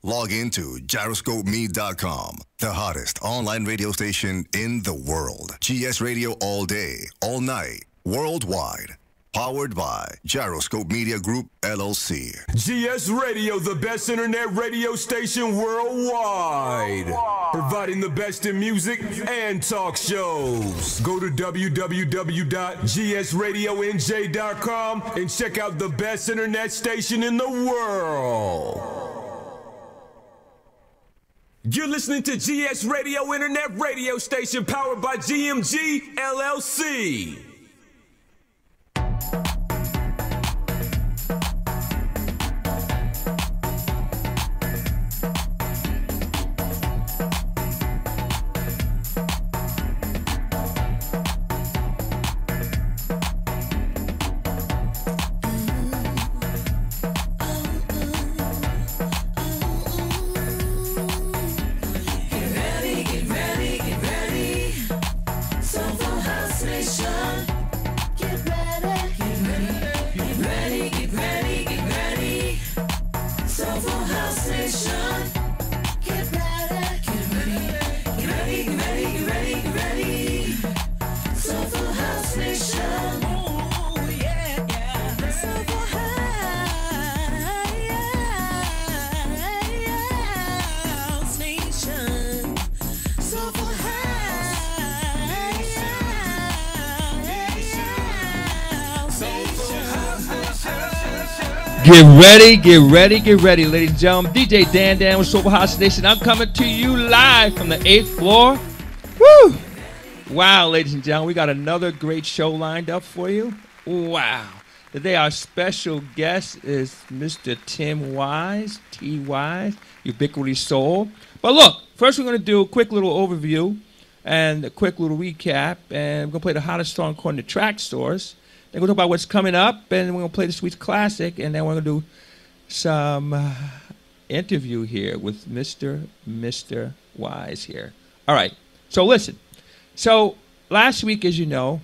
Log into gyroscopeme.com, the hottest online radio station in the world. GS Radio all day, all night, worldwide. Powered by Gyroscope Media Group, LLC. GS Radio, the best internet radio station worldwide. Providing the best in music and talk shows. Go to www.gsradionj.com and check out the best internet station in the world. You're listening to GS Radio, internet radio station powered by GMG, LLC. Get ready, ladies and gentlemen. DJ Dan Dan with Soulful House Nation. I'm coming to you live from the 8th floor. Woo! Wow, ladies and gentlemen, we got another great show lined up for you. Wow. Today our special guest is Mr. Tim Wise, T. Wise, Ubiquity Soul. But look, first we're going to do a quick little overview and a quick little recap. And we're going to play the hottest song according to Track Stores. Then we'll talk about what's coming up, and we're going to play the Sweets Classic, and then we're going to do some interview here with Mr. Wise here. All right, so listen. So last week, as you know,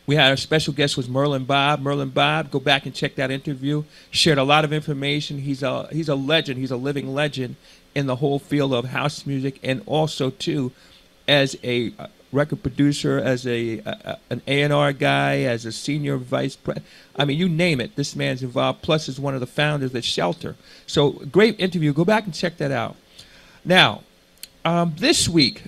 we had our special guest was Merlin Bob. Merlin Bob, go back and check that interview. Shared a lot of information. He's a legend. He's a living legend in the whole field of house music, and also, too, as a record producer, as an A&R guy, as a senior vice president. I mean, you name it, this man's involved, plus is one of the founders at Shelter. So, great interview. Go back and check that out. Now, this week,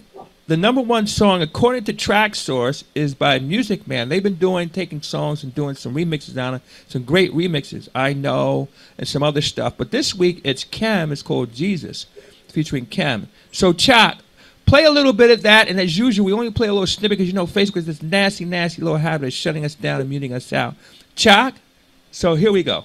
the #1 song, according to Track Source, is by Music Man. They've been taking songs and doing some remixes on it, some great remixes, I Know, and some other stuff. But this week, it's Kem. It's called Jesus, featuring Kem. So, chat. Play a little bit of that, and as usual, we only play a little snippet because, you know, Facebook is this nasty, nasty little habit of shutting us down and muting us out. Chalk? So here we go.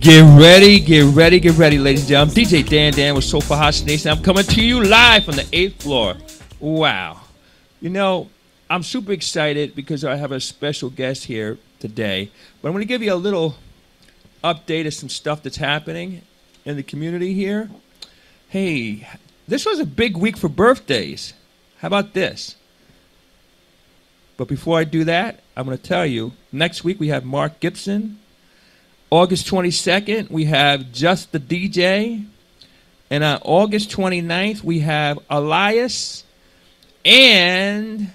Get ready, ladies and gentlemen. DJ Dan Dan with Soulful House Nation. I'm coming to you live from the 8th floor. Wow. You know, I'm super excited because I have a special guest here today. But I'm going to give you a little update of some stuff that's happening in the community here. Hey, this was a big week for birthdays. How about this? But before I do that, I'm going to tell you, next week we have Mark Gibson. August 22nd, we have Just the DJ. And on August 29th, we have Elias. And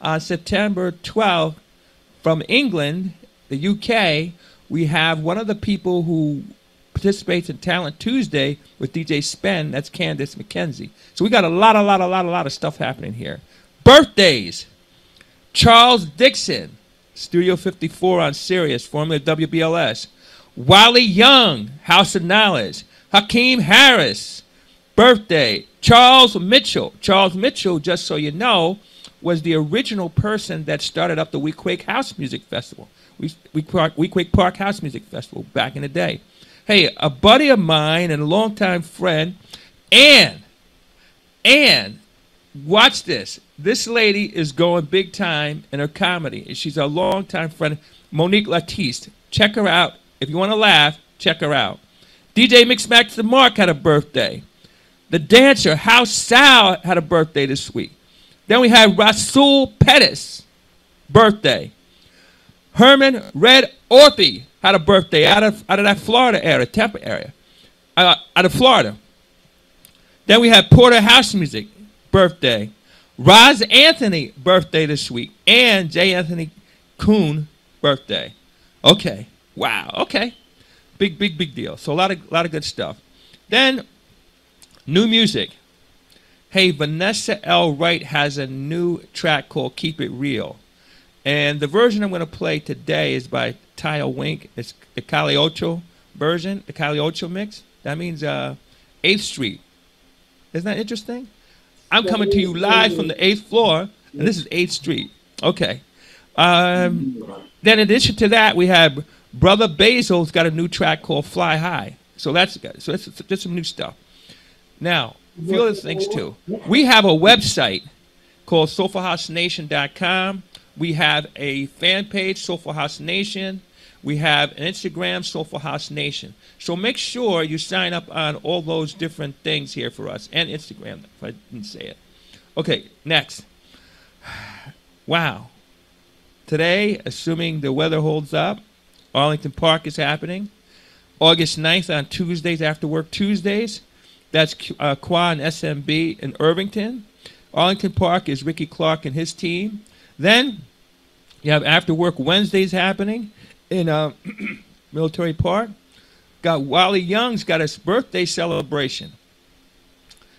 on September 12th, from England, the UK, we have one of the people who participates in Talent Tuesday with DJ Spen. That's Candace McKenzie. So we got a lot of stuff happening here. Birthdays. Charles Dixon, Studio 54 on Sirius, formerly WBLS. Wally Young, House of Knowledge. Hakeem Harris, birthday. Charles Mitchell. Charles Mitchell, just so you know, was the original person that started up the Weequahic House Music Festival. Weequahic Park House Music Festival back in the day. Hey, a buddy of mine and a longtime friend, Ann, watch this. This lady is going big time in her comedy. She's a longtime friend, Monique Latiste. Check her out. If you want to laugh, check her out. DJ Mixmax the Mark had a birthday. The dancer, House Sal, had a birthday this week. Then we had Rasul Pettis, birthday. Herman Red Orthy had a birthday out of that Florida area, Tampa area, out of Florida. Then we had Porter House Music, birthday. Roz Anthony, birthday this week. And J. Anthony Kuhn, birthday. Okay. Wow. Okay. Big deal. So a lot of good stuff. Then, new music. Hey, Vanessa L. Wright has a new track called Keep It Real. And the version I'm going to play today is by Taya Wink. It's the Calle Ocho version, the Calle Ocho mix. That means 8th Street. Isn't that interesting? I'm coming to you live from the 8th floor, and this is 8th Street. Okay. Then in addition to that, we have Brother Basil's got a new track called Fly High. So that's good. So that's just some new stuff. Now, a few other things too. We have a website called SoulfulHouseNation.com. We have a fan page, Soulful House Nation. We have an Instagram, Soulful House Nation. So make sure you sign up on all those different things here for us. And Instagram, if I didn't say it. Okay, next. Wow. Today, assuming the weather holds up, Arlington Park is happening. August 9th on Tuesdays, after work Tuesdays. That's Qua and SMB in Irvington. Arlington Park is Ricky Clark and his team. Then you have after work Wednesdays happening in Military Park. Got Wally Young's got his birthday celebration.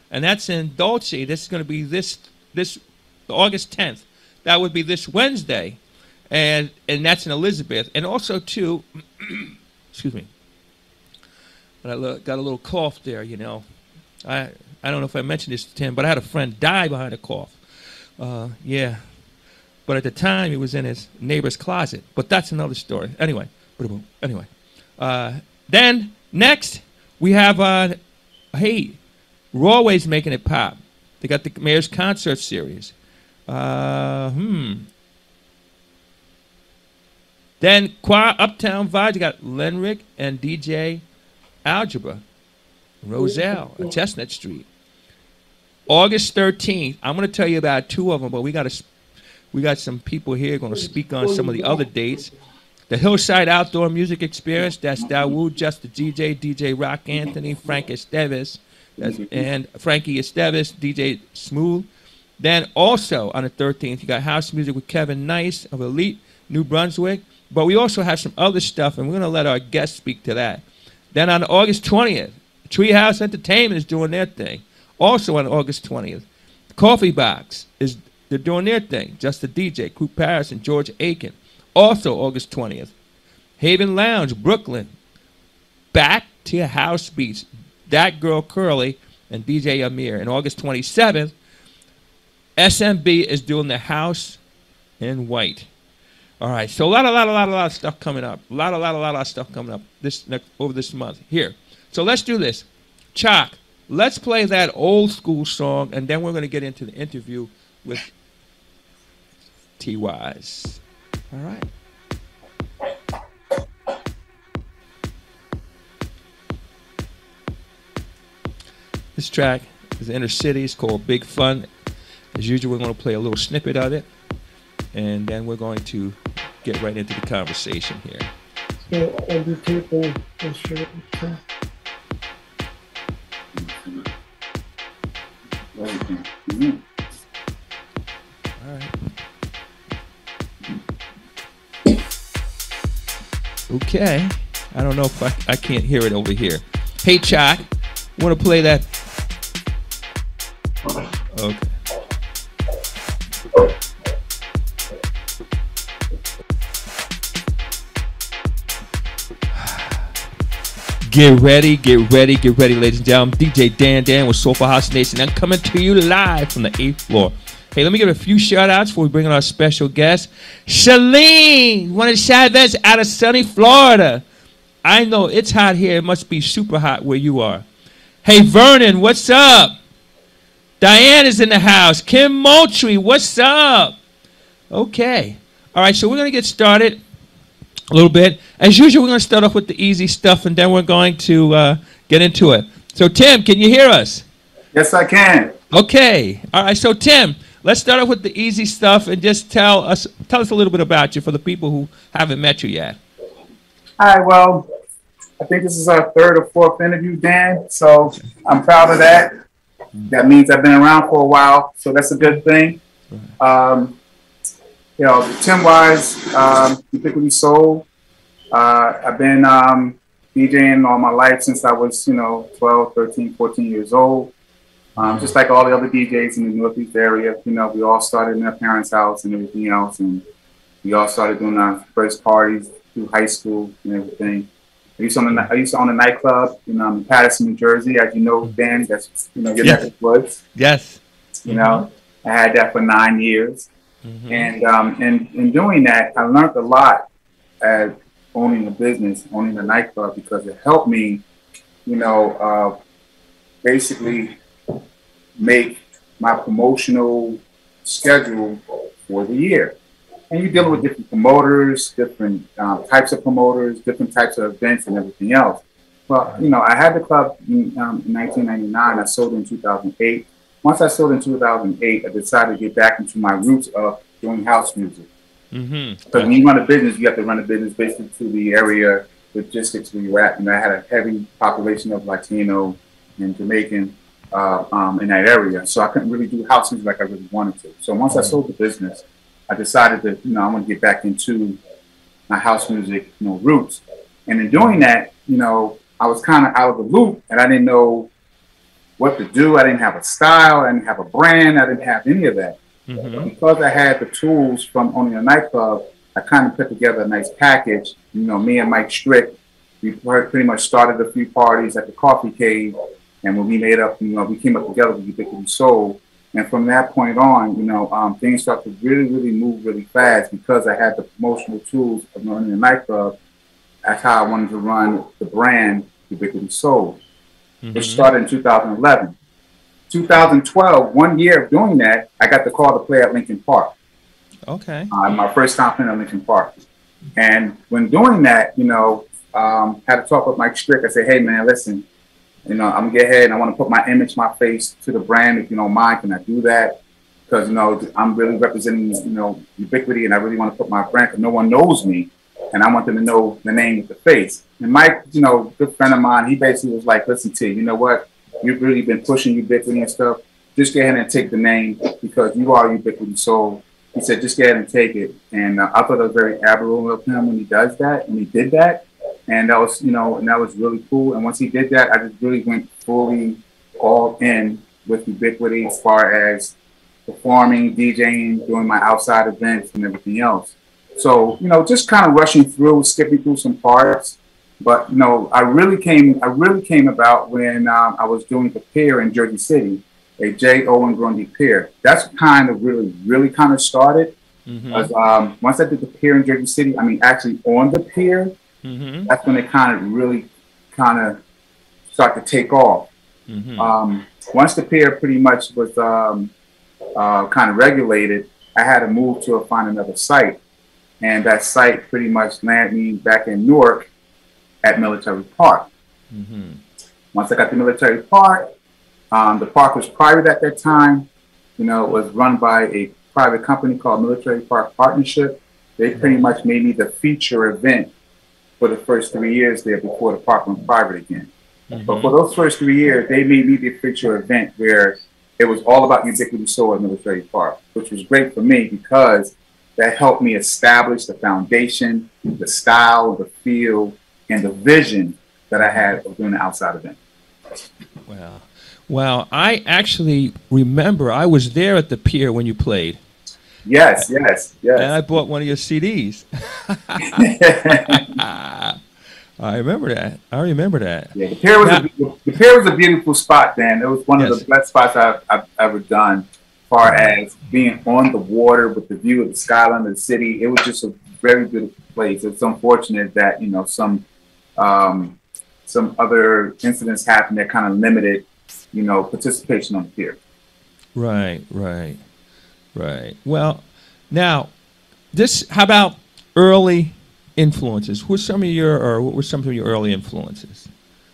And that's in Dulce. This is going to be this August 10th. That would be this Wednesday. And that's in Elizabeth. And also, too, excuse me. But I got a little cough there, you know. I don't know if I mentioned this to Tim, but I had a friend die behind a cough. Yeah. But at the time, he was in his neighbor's closet. But that's another story. Anyway. Then, next, we have, hey, Rawway's making it pop. They got the Mayor's Concert Series. Then, Qua Uptown Vibes, you got Lenrick and DJ Algebra. Roselle on Chestnut Street. August 13th, I'm going to tell you about two of them, but we got some people here going to speak on some of the other dates. The Hillside Outdoor Music Experience, that's Dawood, Just the DJ Rock Anthony, Frank Esteves, and Frankie Esteves, DJ Smooth. Then also on the 13th, you got House Music with Kevin Nice of Elite, New Brunswick. But we also have some other stuff, and we're going to let our guests speak to that. Then on August 20th, Treehouse Entertainment is doing their thing. Also on August 20th, Coffee Box they're doing their thing. Just the DJ, Crew Paris and George Aiken. Also August 20th, Haven Lounge, Brooklyn. Back to your house beats. That Girl Curly and DJ Amir. And August 27th, SMB is doing the House in White. All right, so a lot of stuff coming up. A lot of stuff coming up over this month. Here. So let's do this. Chalk, let's play that old school song, and then we're going to get into the interview with T-Wise. All right. This track is Inner City. It's called Big Fun. As usual, we're going to play a little snippet of it, and then we're going to get right into the conversation here. So, on the table, All right. Okay. I don't know if I can't hear it over here. Hey, Chuck, want to play that? Okay. Get ready, ladies and gentlemen. DJ Dan with Soulful House Nation. I'm coming to you live from the 8th floor. Hey, let me give a few shout-outs before we bring in our special guest. Shalene, one of the shy vets out of sunny Florida. I know it's hot here. It must be super hot where you are. Hey, Vernon, what's up? Diane is in the house. Kim Moultrie, what's up? Okay. All right, so we're going to get started a little bit. As usual, we're going to start off with the easy stuff, and then we're going to get into it. So, Tim, can you hear us? Yes, I can. Okay. All right, so, Tim, let's start off with the easy stuff and just tell us a little bit about you for the people who haven't met you yet. All right, well, I think this is our 3rd or 4th interview, Dan, so I'm proud of that. That means I've been around for a while, so that's a good thing. You know, Tim-wise, Ubiquity Soul. I've been DJing all my life since I was, 12, 13, 14 years old. Just like all the other DJs in the Northeast area, we all started in our parents' house and everything else, and we all started doing our first parties through high school and everything. I used to own a nightclub in Patterson, New Jersey. As you know, Dan, that's your neck of the woods. Yes. I had that for 9 years. And in doing that, I learned a lot at owning a business, owning a nightclub, because it helped me, basically make my promotional schedule for the year. And you're dealing with different promoters, different types of promoters, different types of events and everything else. Well, I had the club in 1999. I sold in 2008. Once I sold in 2008, I decided to get back into my roots of doing house music. Because when you run a business, you have to run a business basically to the area logistics where you're at. I had a heavy population of Latino and Jamaican in that area. So I couldn't really do house music like I really wanted to. So once I sold the business, I decided that, I want to get back into my house music, roots. And in doing that, I was kind of out of the loop and I didn't know what to do. I didn't have a style. I didn't have a brand. I didn't have any of that. But because I had the tools from owning a nightclub, I kind of put together a nice package. Me and Mike Strick, we pretty much started a few parties at the Coffee Cave. And when we made up, we came up together with Ubiquity Soul. And from that point on, things started to really, really move really fast because I had the promotional tools of running a nightclub. That's how I wanted to run the brand Ubiquity Soul. It started in 2011. 2012, 1 year of doing that, I got the call to play at Lincoln Park. Okay. My first time playing at Lincoln Park. And when doing that, had to talk with Mike Strick. I said, hey, man, listen, I'm going to get ahead and I want to put my image, my face to the brand. If you don't mind, can I do that? Because, I'm really representing, Ubiquity, and I really want to put my brand because no one knows me. And I want them to know the name with the face. And Mike, good friend of mine, he basically was like, listen, T, you know what? You've really been pushing Ubiquity and stuff. Just go ahead and take the name because you are Ubiquity Soul. He said, just go ahead and take it. And I thought it was very admirable of him when he does that. And he did that. And that was, and that was really cool. And once he did that, I just really went fully all in with Ubiquity as far as performing, DJing, doing my outside events and everything else. So, just kind of rushing through, skipping through some parts. But, I really came about when I was doing the pier in Jersey City, a J. Owen Grundy pier. That's kind of really kind of started. Once I did the pier in Jersey City, actually on the pier, that's when it kind of really start to take off. Once the pier pretty much was kind of regulated, I had to move to find another site. And that site pretty much landed me back in Newark at Military Park. Once I got to Military Park, the park was private at that time. It was run by a private company called Military Park Partnership. They pretty much made me the feature event for the first 3 years there before the park went private again. But for those first 3 years, they made me the feature event where it was all about Ubiquity Soul at Military Park, which was great for me because that helped me establish the foundation, the style, the feel, and the vision that I had of doing the outside event. Wow. Wow. I actually remember I was there at the pier when you played. Yes, yes, yes. And I bought one of your CDs. I remember that. I remember that. Yeah, the pier was a beautiful spot, Dan. It was one of the best spots I've ever done, as far as being on the water with the view of the skyline of the city. It was just a very beautiful place. It's unfortunate that, you know, some other incidents happened that kind of limited, you know, participation on the pier. Right. Well, now, how about early influences? What were some of your early influences?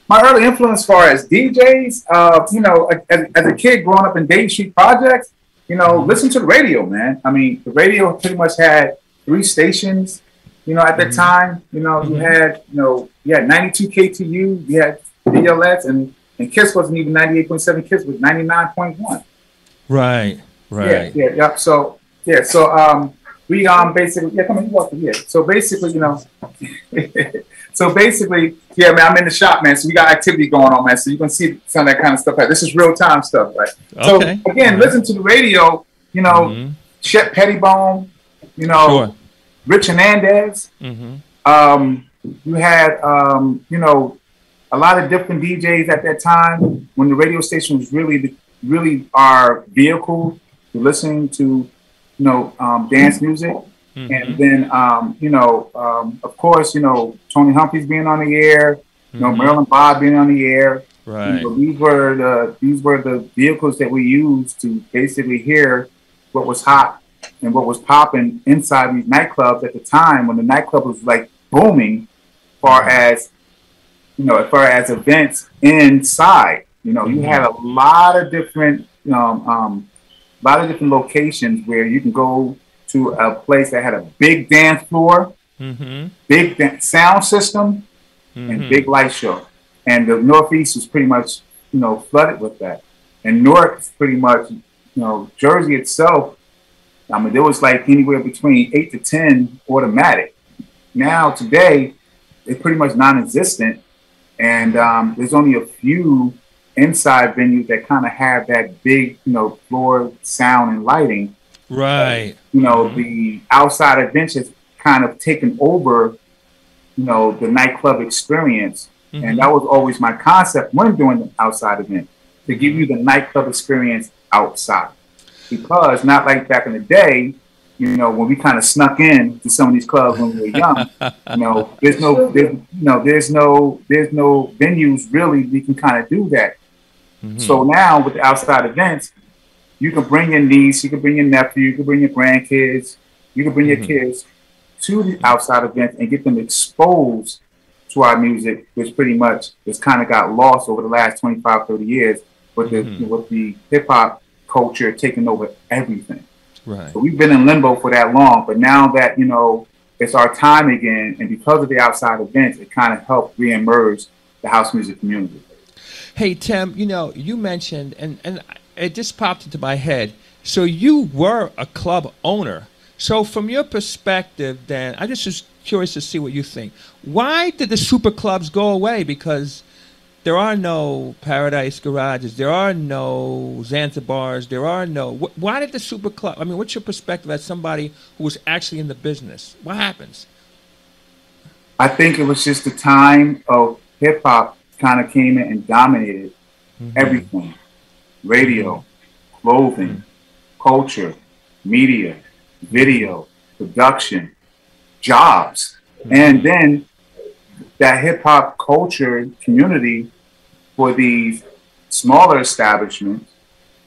My early influence, as far as DJs, you know, as a kid growing up in Dade Street Projects, you know, listen to the radio, man. I mean, the radio pretty much had 3 stations, you know, at that time. You know, you had 92 KTU, you had DLS, and KISS wasn't even 98.7. KISS was 99.1. Right. Yeah. So we basically come on, walk here. So basically, you know, yeah, man, I'm in the shop, man. So we got activity going on, man. So you can see some of that kind of stuff. This is real time stuff, right? Okay. So again, listen to the radio. You know, Chet Pettibone. You know, Rich Hernandez. You had you know, a lot of different DJs at that time when the radio station was really our vehicle to listening to, you know, dance music. And then, you know, of course, you know, Tony Humphries being on the air, you know, Marilyn Bob being on the air. Right. You know, these were the vehicles that we used to basically hear what was hot and what was popping inside these nightclubs at the time when the nightclub was like booming, as far as events inside. You know, you had a lot of different, locations where you can go to a place that had a big dance floor, big sound system, and big light show. And the Northeast was pretty much, you know, flooded with that. And Newark, pretty much, you know, Jersey itself, I mean, there was like anywhere between 8 to 10 automatic. Now, today, it's pretty much non-existent. And there's only a few inside venues that kind of have that big, you know, floor sound and lighting. Right. You know, the outside events has kind of taken over, you know, the nightclub experience. And that was always my concept when doing the outside event, to give you the nightclub experience outside. Because not like back in the day, you know, when we kind of snuck in to some of these clubs when we were young, you know, there's no venues really we can kind of do that. So now with the outside events, you can bring your niece, you can bring your nephew, you can bring your grandkids, you can bring your kids to the outside events and get them exposed to our music, which pretty much has kind of got lost over the last 25, 30 years with the hip hop culture taking over everything. Right. So we've been in limbo for that long, but now that, you know, it's our time again, and because of the outside events, it kind of helped reemerge the house music community. Hey, Tim, you know, you mentioned, and it just popped into my head, so you were a club owner. So from your perspective, Dan, I just was curious to see what you think. Why did the super clubs go away? Because there are no Paradise Garages, there are no Zanzibars, there are no... Why did the super club... I mean, what's your perspective as somebody who was actually in the business? What happens? I think it was just the time of hip-hop kind of came in and dominated everything. Radio, clothing, culture, media, video, production, jobs. And then that hip-hop culture community for these smaller establishments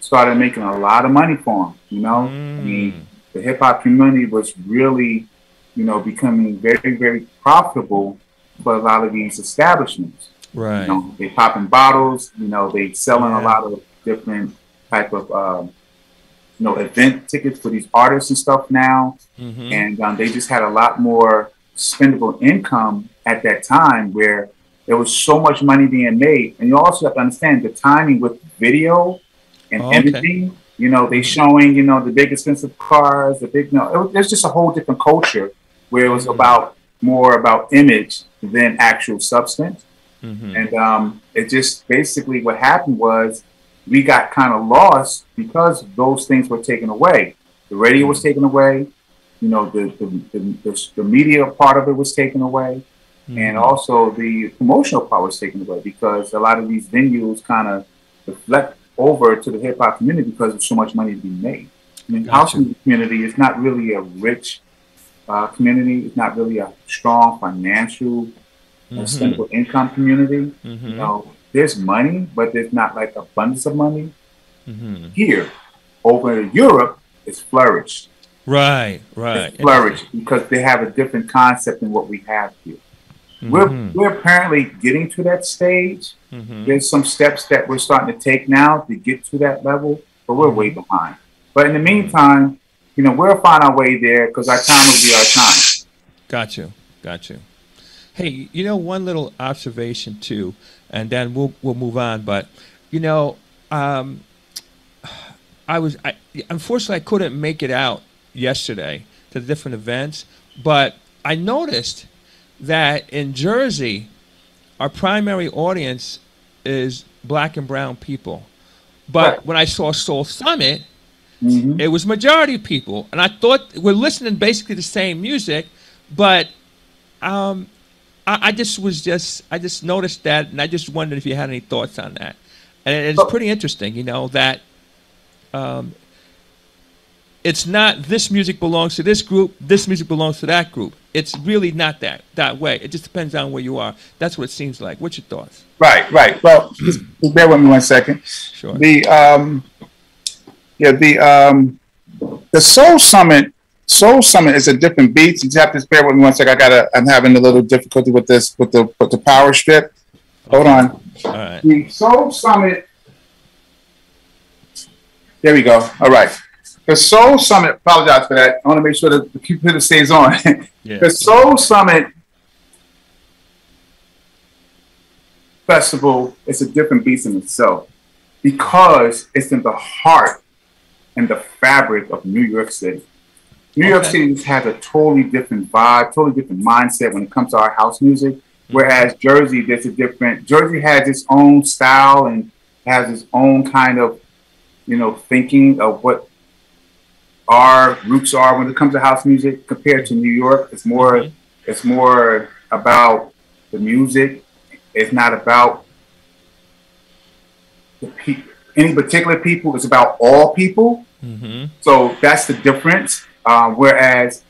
started making a lot of money for them, you know? I mean, the hip-hop community was really, you know, becoming very, very profitable for a lot of these establishments. Right. You know, they popping bottles, you know, they selling a lot of different type of, you know, event tickets for these artists and stuff now. And they just had a lot more spendable income at that time where there was so much money being made. And you also have to understand the timing with video and everything. You know, they showing, you know, the big expensive cars, the big, there's just a whole different culture where it was about more about image than actual substance. And it just basically what happened was we got kind of lost because those things were taken away. The radio was taken away. You know, the media part of it was taken away. And also the promotional part was taken away because a lot of these venues kind of reflect over to the hip hop community because there's so much money to be made. I mean, house music community is not really a rich community. It's not really a strong financial, simple income community. You know, there's money, but there's not like abundance of money. Here, over in Europe, it's flourished. Right. It's flourished because they have a different concept than what we have here. We're apparently getting to that stage. There's some steps that we're starting to take now to get to that level, but we're way behind. But in the meantime, you know, we'll find our way there because our time will be our time. Got you. Hey, you know, one little observation too, and then we'll move on. But you know, unfortunately I couldn't make it out yesterday to the different events, but I noticed that in Jersey, our primary audience is black and brown people. But when I saw Soul Summit, it was majority people. And I thought we're listening basically the same music, but I just noticed that, and I just wondered if you had any thoughts on that. And it's pretty interesting, you know, that it's not this music belongs to this group, this music belongs to that group. It's really not that way. It just depends on where you are. That's what it seems like. What's your thoughts? Right. Well, just bear with me 1 second. Sure. The Soul Summit is a different beat. You have to bear with me 1 second. I'm having a little difficulty with this with the power strip. Hold on. All right. The Soul Summit. There we go. All right. The Soul Summit, apologize for that. I want to make sure that the computer stays on. The Soul Summit Festival is a different beast in itself because it's in the heart and the fabric of New York City. New York City has a totally different vibe, totally different mindset when it comes to our house music. Whereas Jersey, Jersey has its own style and has its own kind of, you know, thinking of what our roots are when it comes to house music compared to New York. It's more about the music. It's not about any particular people. It's about all people. So that's the difference. Whereas,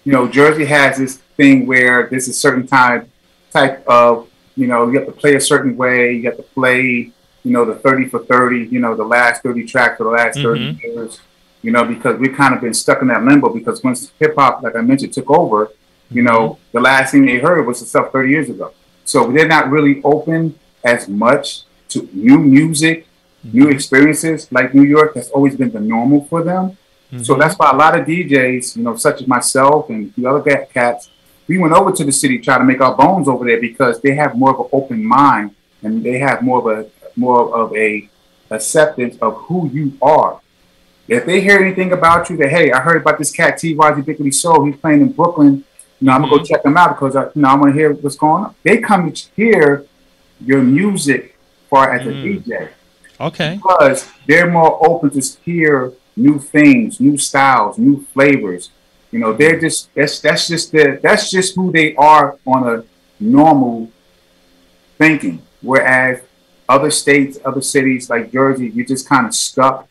you know, Jersey has this thing where there's a certain type of, you know, you have to play a certain way. You have to play, you know, the 30 for 30, you know, the last 30 tracks for the last 30 years. You know, because we've kind of been stuck in that limbo because once hip hop, like I mentioned, took over, you know, the last thing they heard was the stuff 30 years ago. So they're not really open as much to new music, new experiences like New York. That's always been the normal for them. So that's why a lot of DJs, you know, such as myself and the other cats, we went over to the city trying to make our bones over there because they have more of an open mind and they have more of a acceptance of who you are. If they hear anything about you that, hey, I heard about this cat T.Y.'s Ubiquity Soul, he's playing in Brooklyn, you know, I'm gonna go check him out because I want to hear what's going on. They come to hear your music as a DJ. Okay. Because they're more open to hear new things, new styles, new flavors. You know, they're just that's just who they are on a normal thinking. Whereas other states, other cities like Jersey, you're just kind of stuck.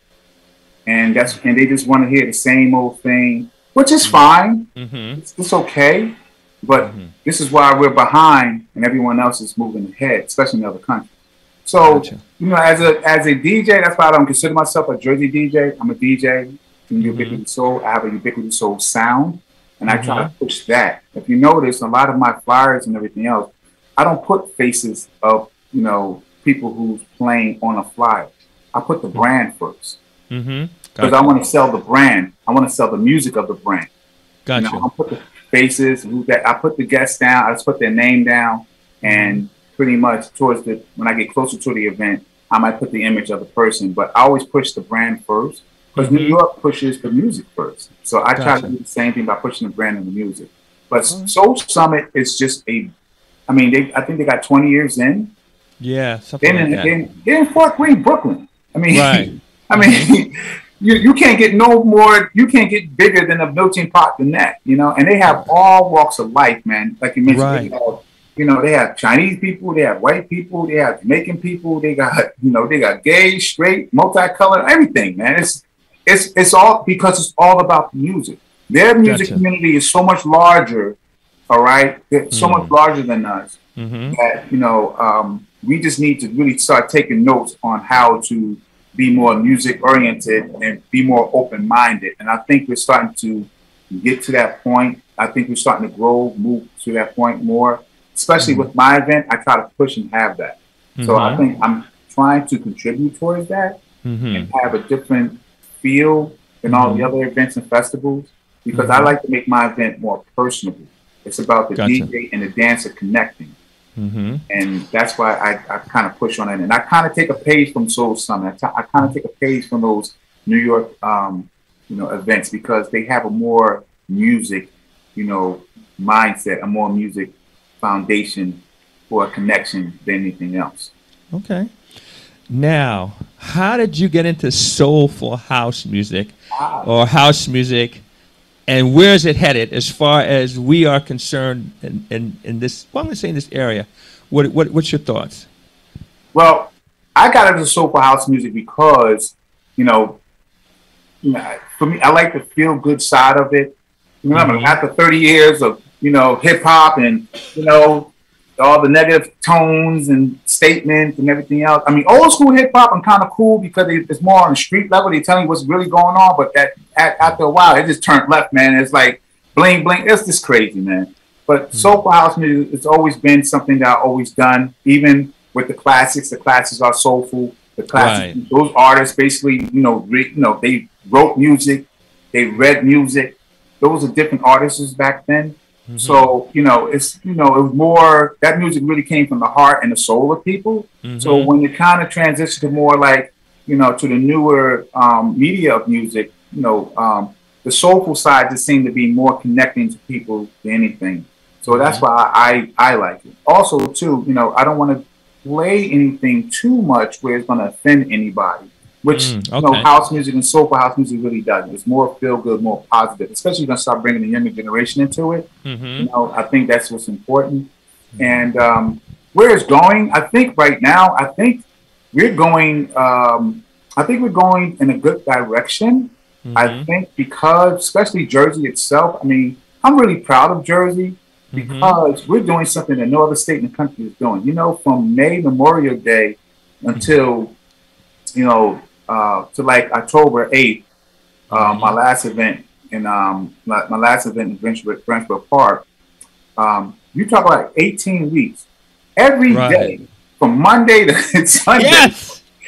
And they just want to hear the same old thing, which is fine. It's okay, but this is why we're behind, and everyone else is moving ahead, especially in other countries. So, you know, as a DJ, that's why I don't consider myself a Jersey DJ. I'm a DJ in Ubiquity Soul. I have a Ubiquity Soul sound, and I try to push that. If you notice, a lot of my flyers and everything else, I don't put faces of, you know, people who's playing on a flyer. I put the brand first. Because I want to sell the brand. I want to sell the music of the brand. Gotcha. You know, I put the faces, I put the guests down, I just put their name down, and pretty much when I get closer to the event, I might put the image of the person. But I always push the brand first because New York pushes the music first. So I try to do the same thing by pushing the brand and the music. But Soul Summit is just a I mean, I think they got 20 years in. Yeah, something like that. They're in Fort Greene, Brooklyn. I mean, right. I mean, you can't get no more. You can't get bigger than a melting pot than that, you know. And they have all walks of life, man. Like you mentioned, Right. they have, you know, they have Chinese people, they have white people, they have Jamaican people, they got, you know, they got gay, straight, multicolored, everything, man. It's all because it's all about the music. Their music community is so much larger, all right? It's so much larger than us that, you know, we just need to really start taking notes on how to be more music oriented and be more open-minded. And I think we're starting to get to that point. I think we're starting to move to that point more. Especially with my event, I try to push and have that. So I think I'm trying to contribute towards that and have a different feel than all the other events and festivals, because I like to make my event more personable. It's about the DJ and the dancer connecting. And that's why I kind of push on it. And I kind of take a page from Soul Summit. I kind of take a page from those New York, you know, events, because they have a more music, you know, mindset, a more music foundation for a connection than anything else. Okay. Now, how did you get into soulful house music or house music, and where is it headed as far as we are concerned in this, well, I'm going to say in this area? What's your thoughts? Well, I got into soulful house music because, you know, for me, I like the feel good side of it. You know, after 30 years of, you know, hip hop and, you know, all the negative tones and statements and everything else. I mean, old school hip hop, I'm kind of cool because it's more on the street level. They tell you what's really going on, but that after a while, it just turned left, man. It's like bling, bling. It's just crazy, man. But soulful house music, it's always been something that I've always done, even with the classics. The classics are soulful. The classics, those artists basically, you know, they wrote music, they read music. Those are different artists back then. So, you know, it was more, that music really came from the heart and the soul of people. So when you kind of transition to more like, you know, to the newer media of music, you know, the soulful side just seemed to be more connecting to people than anything. So that's why I like it. Also, too, you know, I don't want to play anything too much where it's going to offend anybody. Which, you know, house music and soulful house music really does. It's more feel good, more positive, especially when you start bringing the younger generation into it. You know, I think that's what's important. And where it's going, I think right now, I think we're going in a good direction. I think because, especially Jersey itself, I mean, I'm really proud of Jersey because we're doing something that no other state in the country is doing. You know, from May Memorial Day until, you know, to like October 8th, my last event in Branchburg Park, you talk about 18 weeks. Every day, from Monday to Sunday,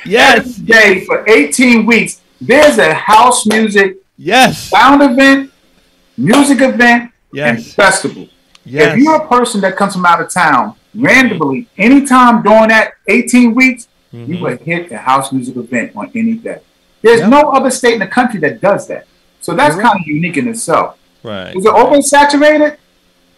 every day for 18 weeks, there's a house music sound event, music event, and festival. If you're a person that comes from out of town, randomly, anytime during that 18 weeks, you would hit a house music event on any day. There's no other state in the country that does that. So that's kind of unique in itself. Is it oversaturated?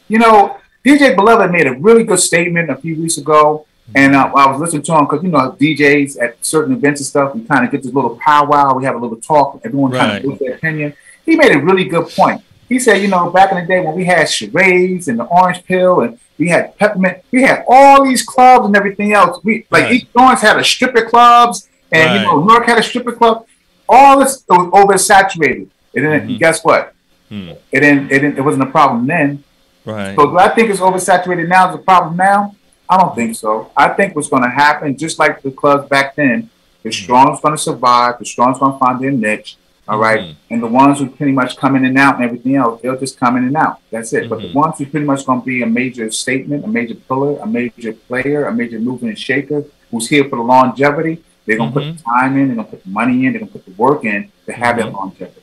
You know, DJ Beloved made a really good statement a few weeks ago. And I was listening to him because, you know, DJs at certain events and stuff, we kind of get this little powwow. We have a little talk. Everyone kind of gives their opinion. He made a really good point. He said, you know, back in the day when we had charades and the orange pill and we had peppermint, we had all these clubs and everything else. Each Orange had a stripper clubs and, you know, New York had a stripper club. All this was oversaturated. And then guess what? It wasn't a problem then. So do I think it's oversaturated now is a problem now? I don't think so. I think what's going to happen, just like the clubs back then, the strong's going to survive, the strong's going to find their niche. All right. And the ones who pretty much come in and out and everything else, they'll just come in and out. That's it. But the ones who pretty much going to be a major statement, a major pillar, a major player, a major mover and shaker, who's here for the longevity, they're going to put the time in, they're going to put the money in, they're going to put the work in to have that longevity.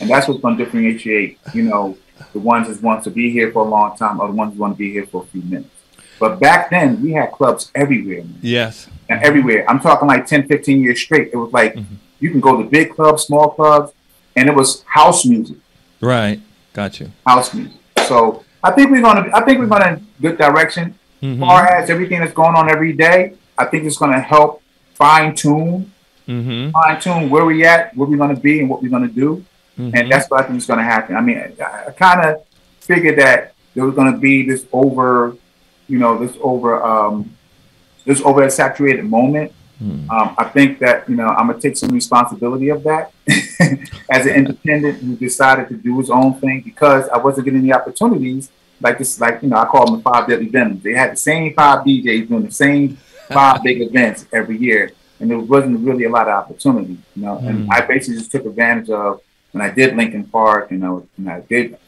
And that's what's going to differentiate, you know, the ones that want to be here for a long time or the ones who want to be here for a few minutes. But back then, we had clubs everywhere. Man. And everywhere. I'm talking like 10, 15 years straight. It was like, you can go to big clubs, small clubs, and it was house music. Got you. House music. So I think we're going in a good direction. As far as everything that's going on every day, I think it's going to help fine tune where we at, where we're going to be, and what we're going to do. And that's what I think is going to happen. I mean, I kind of figured that there was going to be this over a saturated moment. I think that, I'm going to take some responsibility of that as an independent who decided to do his own thing, because I wasn't getting the opportunities like this. Like, I call them the 5 deadly venoms. They had the same 5 DJs doing the same 5 big events every year, and there wasn't really a lot of opportunity, and I basically just took advantage of when I did Lincoln Park, when I did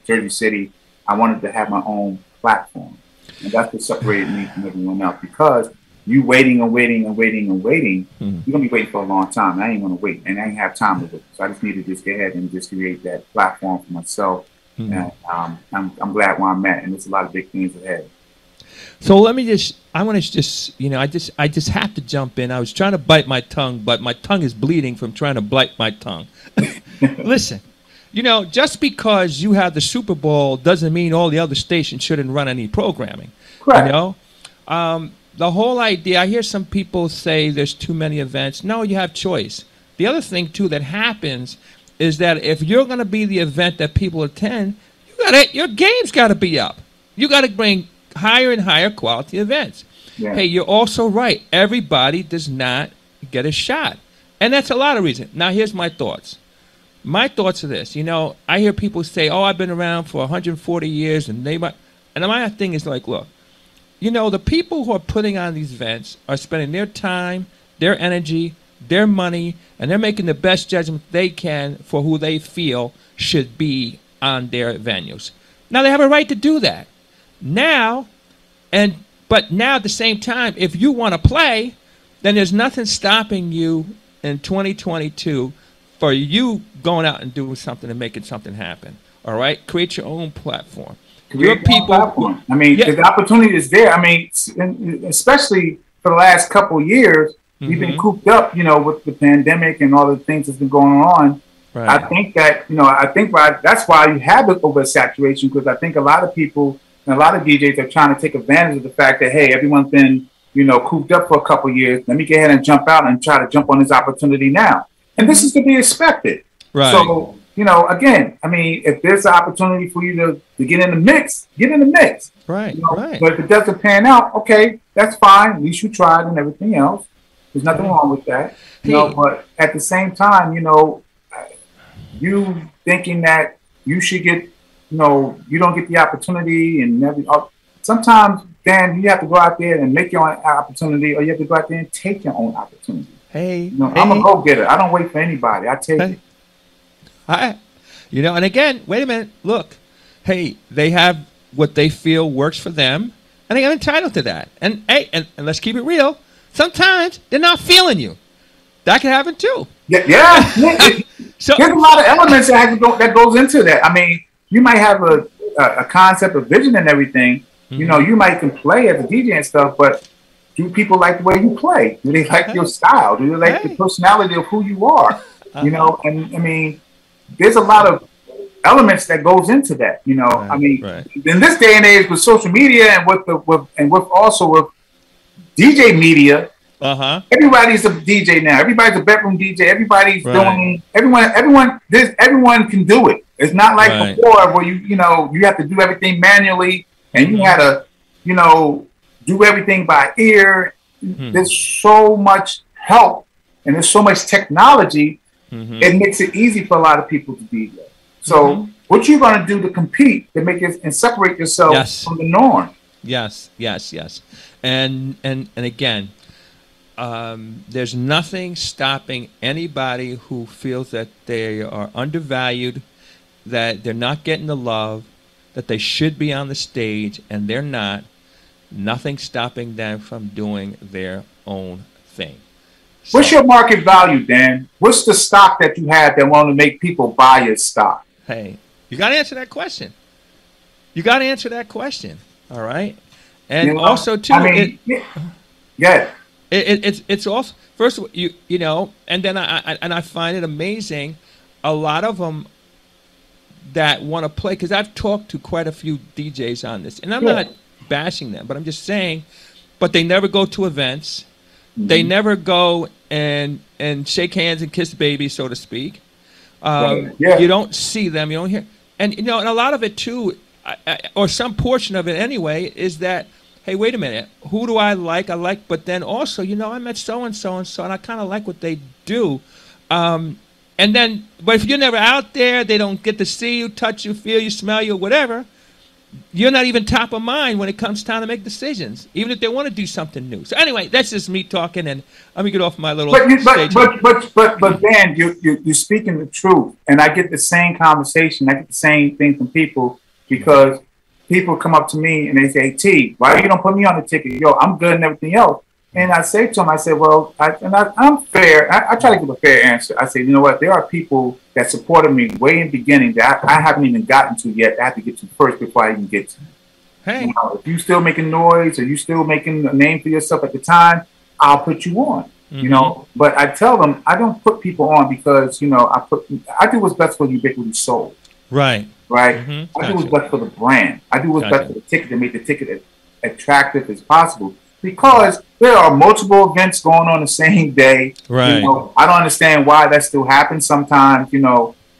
Jersey City. I wanted to have my own platform, and that's what separated me from everyone else, because you waiting and waiting and waiting and waiting, you're gonna be waiting for a long time. I ain't gonna wait, and I ain't have time to wait. So I just need to just get ahead and just create that platform for myself. And I'm glad where I'm at, and there's a lot of big things ahead. So I want to just, I just have to jump in. I was trying to bite my tongue, but my tongue is bleeding from trying to bite my tongue. Listen, just because you have the Super Bowl doesn't mean all the other stations shouldn't run any programming. Correct. The whole idea, I hear some people say there's too many events. No, you have choice. The other thing, too, that happens is that if you're going to be the event that people attend, your game's got to be up. You got to bring higher and higher quality events. Yeah. Hey, you're also right. Everybody does not get a shot. And that's a lot of reasons. Now, here's my thoughts. My thoughts are this. I hear people say, oh, I've been around for 140 years, and my thing is like, look, the people who are putting on these events are spending their time, their energy, their money, and they're making the best judgment they can for who they feel should be on their venues. Now, they have a right to do that. But now at the same time, if you want to play, then there's nothing stopping you in 2022 for you going out and doing something and making something happen. All right? Create your own platform. Your people. I mean, the opportunity is there. I mean, especially for the last couple of years, we've been cooped up, with the pandemic and all the things that's been going on. Right. I think that, that's why you have the oversaturation, because I think a lot of people and a lot of DJs are trying to take advantage of the fact that, hey, everyone's been, cooped up for a couple of years. Let me get ahead and jump out and try to jump on this opportunity now. And this is to be expected. Right. So, again, I mean, if there's an opportunity for you to get in the mix, get in the mix. Right, right. But if it doesn't pan out, okay, that's fine. At least you tried and everything else. There's nothing wrong with that. But at the same time, you thinking that you should get, you don't get the opportunity and sometimes, Dan, you have to go out there and make your own opportunity, or you have to go out there and take your own opportunity. I'm a go-getter. I don't wait for anybody. I take it. And again, wait a minute. Look, hey, they have what they feel works for them, and they are entitled to that. And hey, and let's keep it real. Sometimes they're not feeling you. That can happen too. Yeah. So there's a lot of elements that goes into that. I mean, you might have a concept, a vision, and everything. You might can play as a DJ and stuff, but do people like the way you play? Do they like your style? Do they like the personality of who you are? And I mean, there's a lot of elements that goes into that. I mean, in this day and age with social media and with DJ media, everybody's a DJ now. Everybody's a bedroom DJ. Everybody's doing. Everyone can do it. It's not like before where you have to do everything manually and you had to do everything by ear. There's so much help and there's so much technology. It makes it easy for a lot of people to DJ. So what you going to do to compete to make it and separate yourself from the norm? Yes. And again, there's nothing stopping anybody who feels that they are undervalued, that they're not getting the love, that they should be on the stage, and they're not. Nothing stopping them from doing their own thing. So, what's your market value, Dan? What's the stock that you have that want to make people buy your stock? Hey, you got to answer that question. All right? And also, too, it's also, first of all, and then I find it amazing, a lot of them that want to play, because I've talked to quite a few DJs on this, and I'm not bashing them, but I'm just saying. But they never go to events. They never go and shake hands and kiss babies, so to speak. You don't see them. You don't hear. And and a lot of it too, or some portion of it anyway, is that, hey, wait a minute, who do I like? But then also, I met so and so, and I kind of like what they do. And then, but if you're never out there, they don't get to see you, touch you, feel you, smell you, whatever. You're not even top of mind when it comes time to make decisions, even if they want to do something new. So anyway, that's just me talking, and let me get off my little stage. But Dan, you're speaking the truth, and I get the same conversation. I get the same thing from people because people come up to me and they say, "T, why you don't put me on the ticket? Yo, I'm good and everything else." And I say to them, I say, well, I'm fair. I try to give a fair answer. I say, you know what? There are people that supported me way in the beginning that I haven't even gotten to yet. I have to get to first before I even get to. Hey, if you still making noise or you still making a name for yourself at the time, I'll put you on. But I tell them I don't put people on because I do what's best for Ubiquity Soul. Right. I do what's best for the brand. I do what's best for the ticket to make the ticket as attractive as possible. Because there are multiple events going on the same day. Right. I don't understand why that still happens sometimes.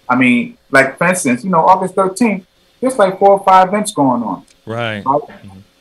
I mean, like for instance, August 13th, there's like 4 or 5 events going on. Right.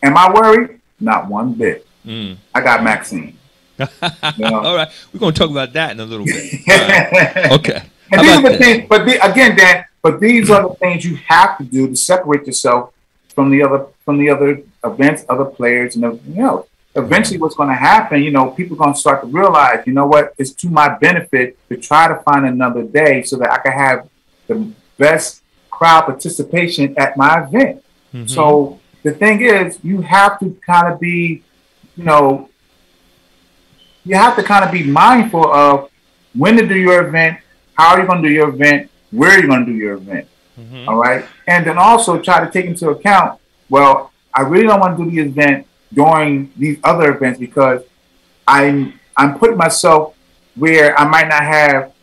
Am I worried? Not one bit. I got Maxine. All right. We're going to talk about that in a little bit. Right. Okay. And these are the things, again, Dan, these are the things you have to do to separate yourself from the other events, other players, and everything else. Eventually what's going to happen, people are going to start to realize, you know what, it's to my benefit to try to find another day so that I can have the best crowd participation at my event. So the thing is, you have to kind of be, mindful of when to do your event, how are you going to do your event, where are you going to do your event. All right. And then also try to take into account, well, I really don't want to do the event during these other events because I'm putting myself where I might not have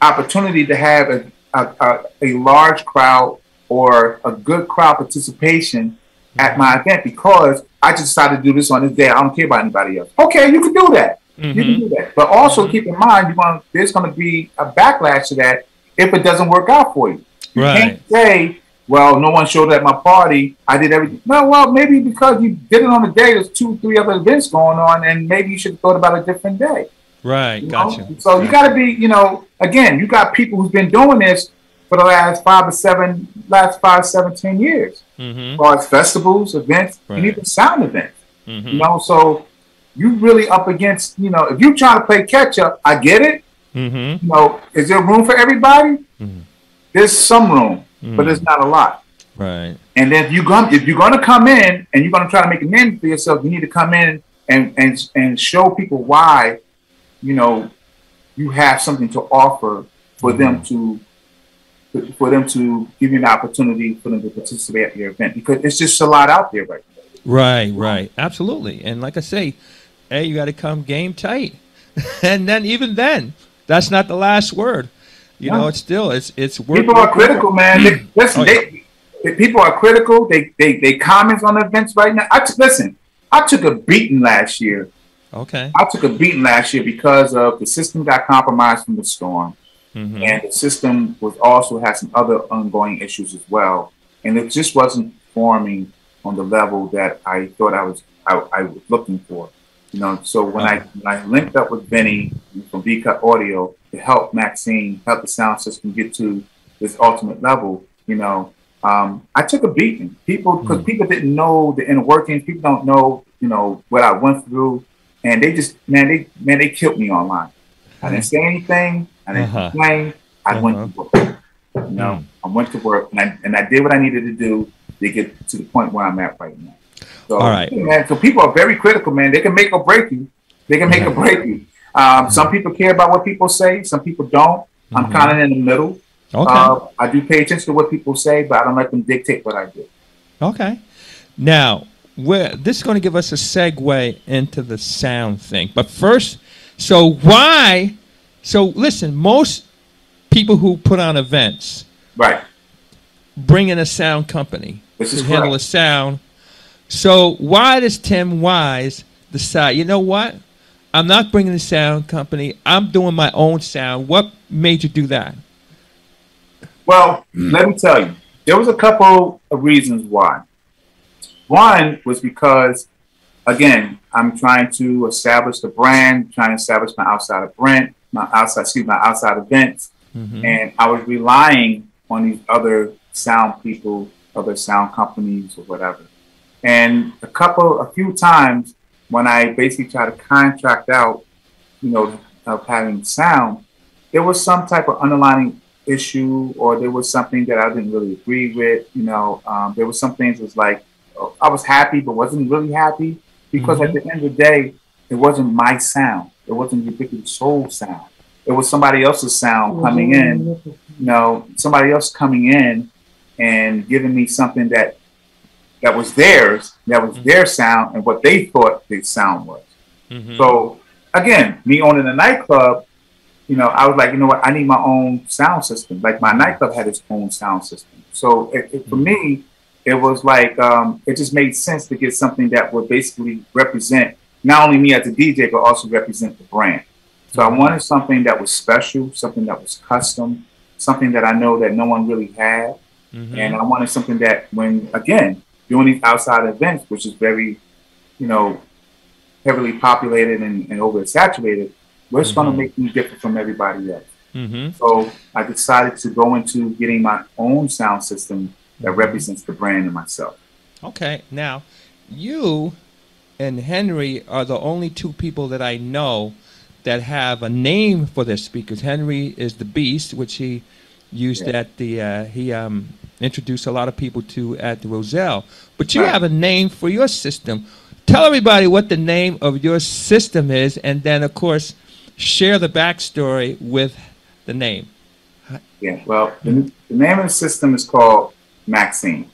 opportunity to have a large crowd or a good crowd participation at my event because I just decided to do this on this day. I don't care about anybody else. Okay, you can do that. You can do that. But also keep in mind, there's going to be a backlash to that if it doesn't work out for you. You can't say, well, no one showed up at my party. I did everything. No, well, maybe because you did it on the day, there's 2, 3 other events going on, and maybe you should have thought about a different day. Right, gotcha. So you got to be, again, you got people who's been doing this for the last 5, 7, 10 years. As far as festivals, events, and even sound events. So you really up against, if you're trying to play catch up, I get it. Is there room for everybody? There's some room. But there's not a lot. Right. And then if you're going to come in and you're going to try to make a name for yourself, you need to come in and show people why, you have something to offer for them to give you an opportunity for them to participate at your event because it's just a lot out there right now. Right. Absolutely. And like I say, hey, you got to come game tight. And then even then, that's not the last word. It's still it's work. People are critical, man. People are critical. They comment on events right now. I took a beating last year. Okay. I took a beating last year because of the system got compromised from the storm, and the system had some other ongoing issues as well, and it just wasn't performing on the level that I thought I was looking for. So when I linked up with Benny from V-Cut Audio to help Maxine, help the sound system get to this ultimate level, I took a beating. Because people didn't know the inner workings. People don't know, what I went through. And they just, they killed me online. I didn't say anything. I didn't complain. I went to work. I went to work and I did what I needed to do to get to the point where I'm at right now. So, all right. Man, so people are very critical, man. They can make or break you. Some people care about what people say. Some people don't. I'm kind of in the middle. Okay. I do pay attention to what people say, but I don't let them dictate what I do. Okay. Now, this is going to give us a segue into the sound thing. But first, so listen, most people who put on events bring in a sound company to handle a sound. So why does Tim Wise decide, you know what? I'm not bringing the sound company. I'm doing my own sound. What made you do that? Well, let me tell you, there was a couple of reasons why. One was because, again, I'm trying to establish the brand, trying to establish my outside events, and I was relying on these other sound people, other sound companies, or whatever. And a few times when I basically try to contract out, of having sound, there was some type of underlying issue, or there was something that I didn't really agree with. There was some things that was like, I was happy, but wasn't really happy because at the end of the day, it wasn't my sound. It wasn't Ubiquitous Soul sound. It was somebody else's sound coming in, somebody else coming in and giving me something that was theirs, that was their sound and what they thought their sound was. So again, me owning a nightclub, I was like, you know what, I need my own sound system. Like my nightclub had its own sound system. So for me, it was like, it just made sense to get something that would basically represent not only me as a DJ, but also represent the brand. So I wanted something that was special, something that was custom, something that I know that no one really had. And I wanted something that when, again, doing these outside events, which is very, heavily populated and oversaturated, what's going to make me different from everybody else? So I decided to go into getting my own sound system that represents the brand and myself. Okay. Now, you and Henry are the only two people that I know that have a name for their speakers. Henry is the Beast, which he used at the, he introduced a lot of people to at the Roselle. But you have a name for your system. Tell everybody what the name of your system is, and then, of course, share the backstory with the name. Yeah, well, the name of the system is called Maxine,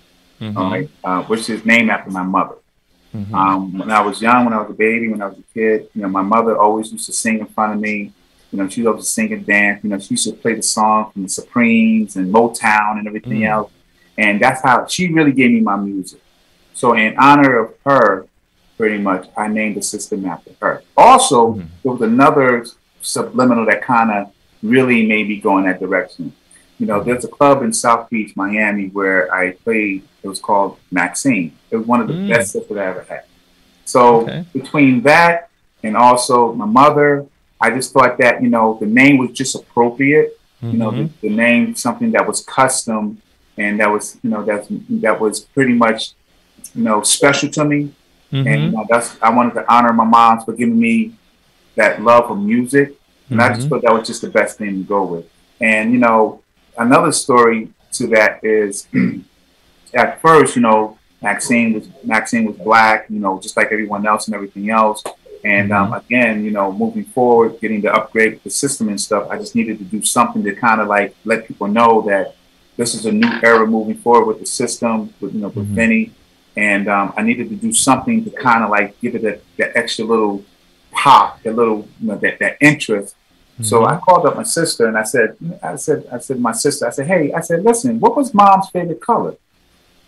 all right, which is named after my mother. When I was young, when I was a baby, when I was a kid, my mother always used to sing in front of me. She loved to sing and dance. She used to play the song from the Supremes and Motown and everything else. And that's how she really gave me my music. So in honor of her, pretty much, I named the system after her. Also, there was another subliminal that kind of really made me go in that direction. There's a club in South Beach, Miami, where I played. It was called Maxine. It was one of the best systems I ever had. So between that and also my mother, I just thought that, the name was just appropriate. The name, something that was custom and that was, that was pretty much, special to me. And I wanted to honor my mom for giving me that love for music. And I just thought that was just the best thing to go with. And, another story to that is at first, Maxine was black, just like everyone else and everything else. And again, moving forward, getting to upgrade the system and stuff, I just needed to do something to kind of like let people know that this is a new era moving forward with the system, with with Vinny. And I needed to do something to kind of like give it that extra little pop, that little, that interest. So I called up my sister and I said to my sister, I said, hey, listen, what was Mom's favorite color?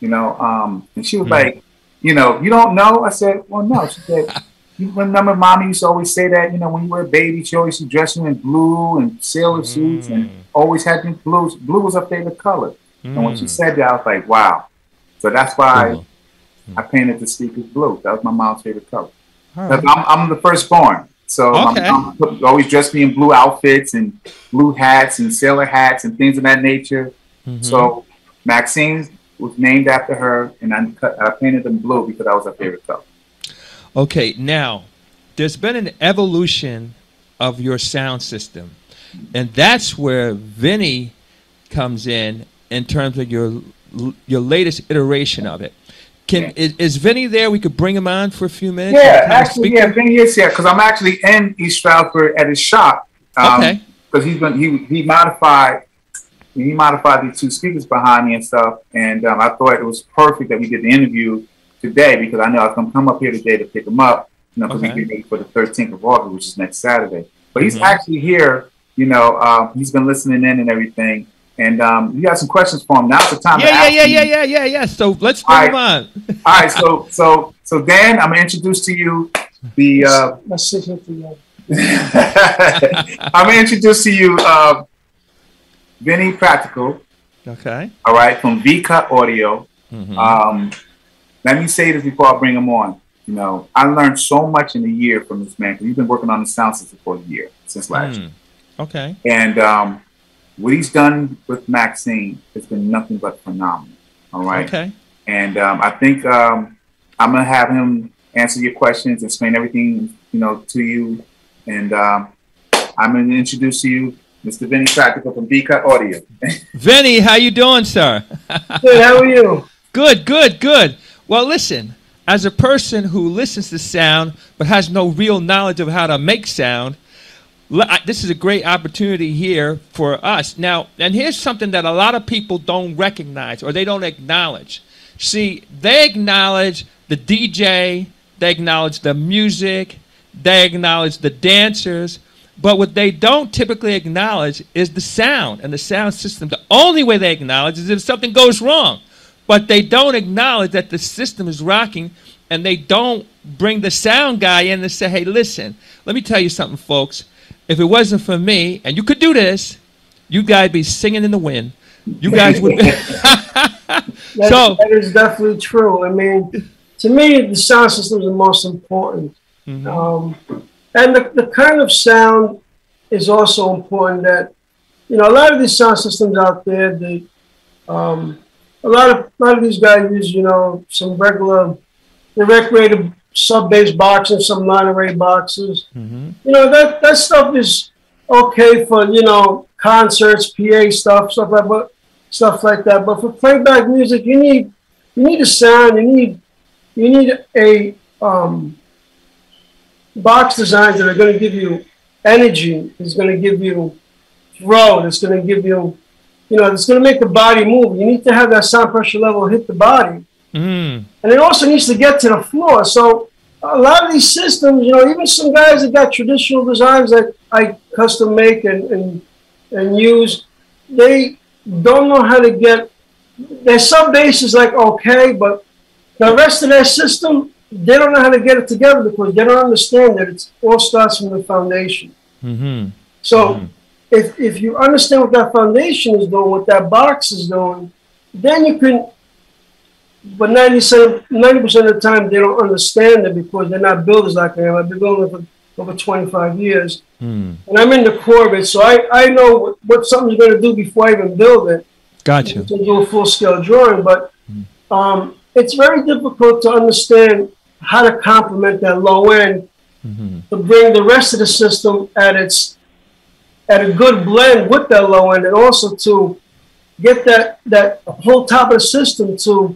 And she was like, you don't know? I said, well, no. She said, you remember Mommy used to always say that, when you were a baby, she always used to dress you in blue and sailor suits and always had you blues. Blue was her favorite color. And when she said that, I was like, wow. So that's why I painted the speakers blue. That was my mom's favorite color. Right. I'm the firstborn. So my mom always dressed me in blue outfits and blue hats and sailor hats and things of that nature. So Maxine was named after her, and I painted them blue because that was her favorite color. Okay, now, there's been an evolution of your sound system, and that's where Vinny comes in terms of your latest iteration of it. Is Vinny there? We could bring him on for a few minutes. Yeah, actually, Vinny is here because I'm actually in East Stroudsburg at his shop. Because he modified these two speakers behind me and stuff, and I thought it was perfect that we did the interview today because I know I was going to come up here today to pick him up, because we get ready for the 13th of August, which is next Saturday. But he's actually here. He's been listening in and everything. And you got some questions for him. Now's the time to ask him. Yeah. So let's bring him on. All right. So Dan, I'm gonna introduce to you the. I'm gonna introduce to you Vinny Practical. Okay. All right, from V-Cut Audio. Let me say this before I bring him on. You know, I learned so much in a year from this man because he's been working on the sound system for a year since last year. Okay. And what he's done with Maxine has been nothing but phenomenal. All right. Okay. And I think I'm gonna have him answer your questions, explain everything, you know, to you. And I'm gonna introduce to you Mr. Vinny Practical from V-Cut Audio. Vinny, how you doing, sir? Good. How are you? Good. Well, listen. As a person who listens to sound but has no real knowledge of how to make sound, this is a great opportunity here for us. Now, and here's something that a lot of people don't recognize or they don't acknowledge. See, they acknowledge the DJ, they acknowledge the music, they acknowledge the dancers, but what they don't typically acknowledge is the sound and the sound system. The only way they acknowledge is if something goes wrong. But they don't acknowledge that the system is rocking, and they don't bring the sound guy in and say, hey, listen, let me tell you something, folks. If it wasn't for me, and you could do this, you guys be singing in the wind. You guys would be. That is definitely true. I mean, to me, the sound system is the most important. And the kind of sound is also important that, you know, a lot of these sound systems out there, they, a lot of these guys use, you know, some regular direct rated sub-bass boxes, some line array boxes. You know, that stuff is okay for, you know, concerts, PA stuff like that. But for playback music, you need a sound. You need a box designs that are going to give you energy. It's going to give you flow. It's going to give you, you know, it's going to make the body move. You need to have that sound pressure level hit the body. And it also needs to get to the floor. So a lot of these systems, you know, even some guys that got traditional designs that I custom make and use, they don't know how to get, their sub bass is like okay, but the rest of their system, they don't know how to get it together because they don't understand that it all starts from the foundation. So if you understand what that foundation is doing, what that box is doing, then you can, but 90% of the time they don't understand it because they're not builders like I am. I've been building for over 25 years. And I'm in the core of it, so I know what something's going to do before I even build it. Gotcha. To do a full-scale drawing, but it's very difficult to understand how to complement that low end to bring the rest of the system at a good blend with that low end, and also to get that whole top of the system to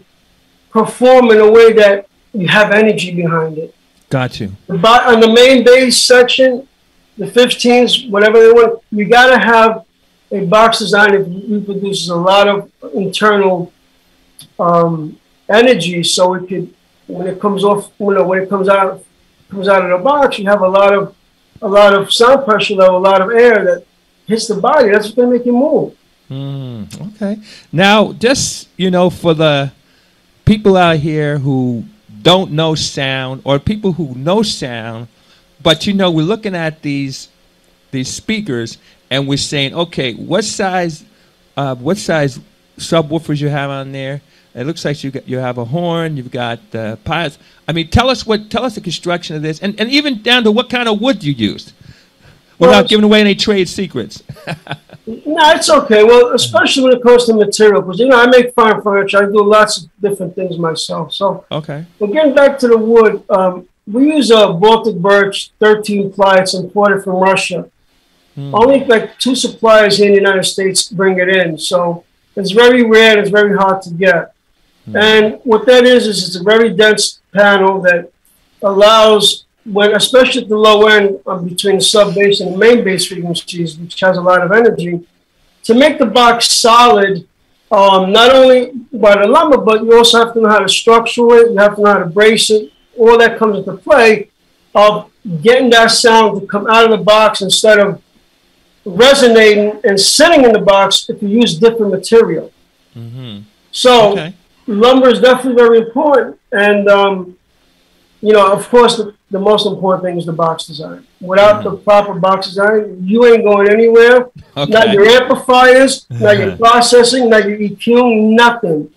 perform in a way that you have energy behind it. Got you. On the main bass section, the 15s, whatever they want, you got to have a box design that reproduces a lot of internal energy, so it could, when it comes off, you know, when it comes out of the box, you have a lot of sound pressure level, a lot of air that hits the body. That's what's going to make you move. Okay. Now, just, you know, for the people out here who don't know sound, or people who know sound, but, you know, we're looking at these speakers and we're saying, okay, what size subwoofers you have on there? It looks like you have a horn, you've got piles. I mean, tell us the construction of this, and even down to what kind of wood you used, without giving away any trade secrets. No, it's okay. Well, especially when it comes to material, because, you know, I make fine furniture. I do lots of different things myself. So, okay. But getting back to the wood, we use a Baltic birch 13 ply. It's imported from Russia. Only like 2 suppliers here in the United States bring it in. So it's very rare and it's very hard to get. And what that is it's a very dense panel that allows, when, especially at the low end between the sub bass and the main bass frequencies, which has a lot of energy, to make the box solid, not only by the lumber, but you also have to know how to structure it, you have to know how to brace it. All that comes into play of getting that sound to come out of the box instead of resonating and sitting in the box if you use different material. So lumber is definitely very important. And, you know, of course, the most important thing is the box design. Without the proper box design, you ain't going anywhere. Not your amplifiers, not your processing, not your EQ, nothing.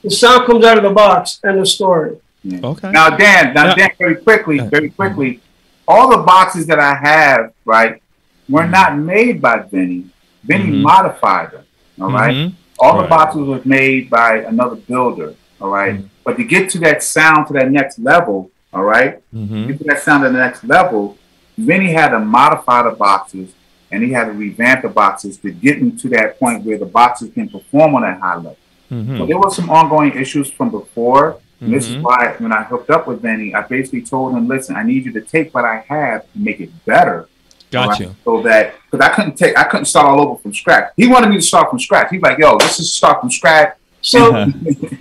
The sound comes out of the box, end of story. Now, Dan, very quickly, all the boxes that I have, right, were not made by Vinny. Vinny modified them, all right? All the boxes were made by another builder, all right? But to get to that sound, to that next level, all right? Get to that sound to the next level, Vinny had to modify the boxes, and he had to revamp the boxes to get into that point where the boxes can perform on that high level. So there were some ongoing issues from before. And this is why when I hooked up with Vinny, I basically told him, listen, I need you to take what I have and make it better. Got you. So that, because I couldn't start all over from scratch. He wanted me to start from scratch. He's like, yo, this is start from scratch. So,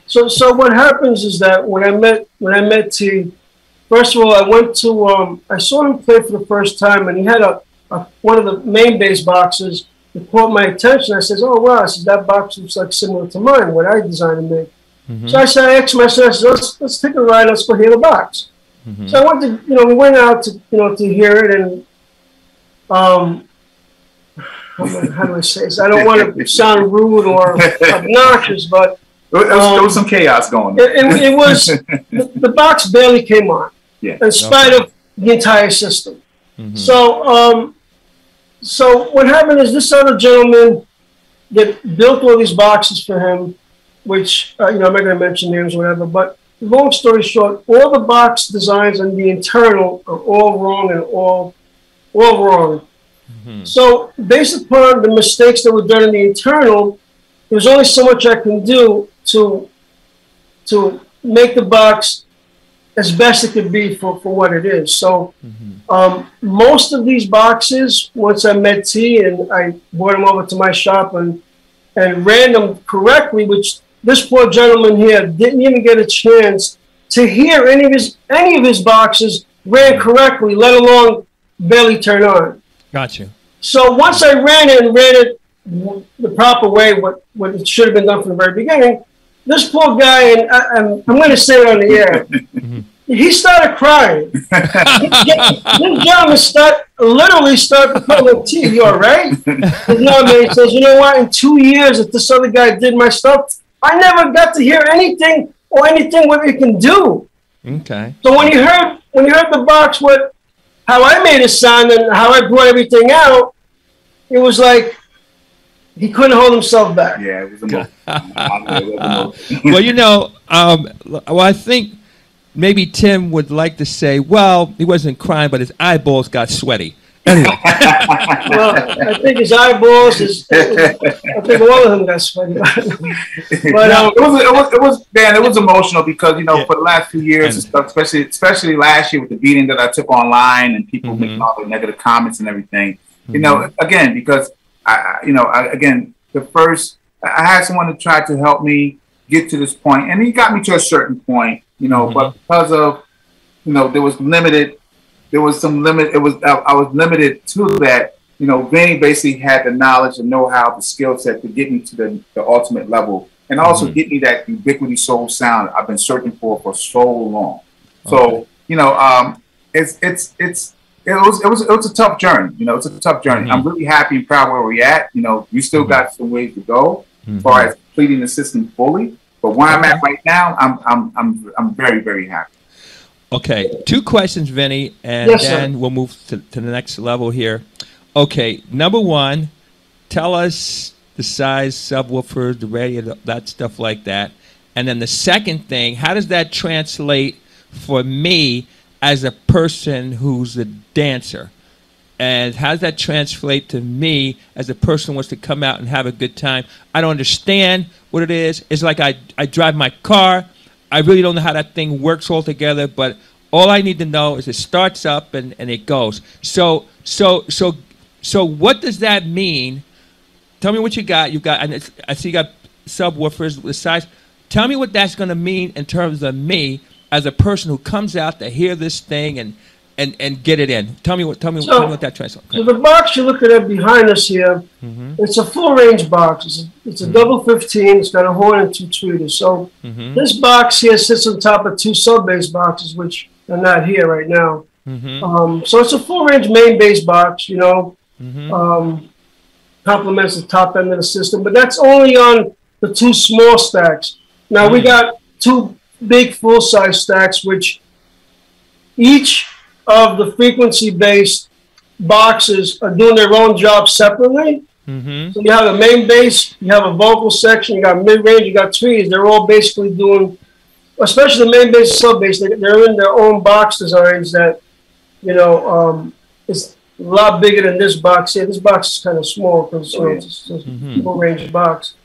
so what happens is that when I met T, first of all, I went to, I saw him play for the first time, and he had one of the main bass boxes that caught my attention. I says, oh, wow, I said, that box looks like similar to mine, what I designed and made. So I said, I asked him, I said, let's take a ride, let's go hear the box. So I went to, you know, we went out to, you know, to hear it, and how do I say this? I don't want to sound rude or obnoxious, but there was some chaos going on. It was, the box barely came on, in spite of the entire system. So, so what happened is this other gentleman that built all these boxes for him, which, you know, I'm not going to mention names or whatever, but long story short, all the box designs and the internal are all wrong and all wrong. So based upon the mistakes that were done in the internal, there's only so much I can do to make the box as best it could be for what it is. So most of these boxes, once I met T and I brought them over to my shop and ran them correctly, which this poor gentleman here didn't even get a chance to hear any of his boxes ran correctly, let alone barely turn on. Got you. So once I ran it the proper way, what it should have been done from the very beginning, this poor guy, and I'm going to say it on the air, he started crying. This gentleman literally started to put like, T, you all right? No, man, he says, you know what, in 2 years, if this other guy did my stuff, I never got to hear anything what it can do. Okay. So when you heard the box, how I made it sound and how I brought everything out, it was like he couldn't hold himself back. Yeah, it was emotional. Well, you know, well, I think maybe Tim would like to say, well, he wasn't crying, but his eyeballs got sweaty. Anyway. Well, I think his eyeballs, I think all of them got sweaty. But it was emotional because, you know, for the last few years and stuff, especially last year with the beating that I took online and people making all the negative comments and everything, you know, again, because I had someone to try to help me get to this point, and he got me to a certain point, you know, but because of, you know, I was limited to that. You know, Vinny basically had the knowledge and know-how, the skill set to get me to the ultimate level, and also get me that ubiquity soul sound I've been searching for so long. So, you know, it was a tough journey. You know, it's a tough journey. I'm really happy and proud where we're at. You know, we still got some ways to go as far as completing the system fully. But where I'm at right now, I'm very, very happy. Okay, 2 questions, Vinny, and then we'll move to the next level here. Okay, number 1, tell us the size, subwoofers, the radio, that stuff like that. And then the second thing, how does that translate for me as a person who's a dancer? And how does that translate to me as a person who wants to come out and have a good time? I don't understand what it is. It's like I drive my car. I really don't know how that thing works altogether, but all I need to know is it starts up and it goes. So what does that mean? Tell me what you got. And I see you got subwoofers with size. Tell me what that's going to mean in terms of me as a person who comes out to hear this thing and get it in. Tell me what that translates. So the box you're looking at behind us here, it's a full range box. It's a double 15. It's got a horn and 2 tweeters. So this box here sits on top of 2 sub bass boxes, which are not here right now. So it's a full range main bass box. You know, complements the top end of the system, but that's only on the 2 small stacks. Now we got 2 big full size stacks, which each of the frequency-based boxes are doing their own job separately. So you have a main bass, you have a vocal section, you got mid-range, you got trees. They're all basically doing, especially the main bass and sub-bass, they're in their own box designs that, you know, it's a lot bigger than this box here. This box is kind of small because it's a full-range box.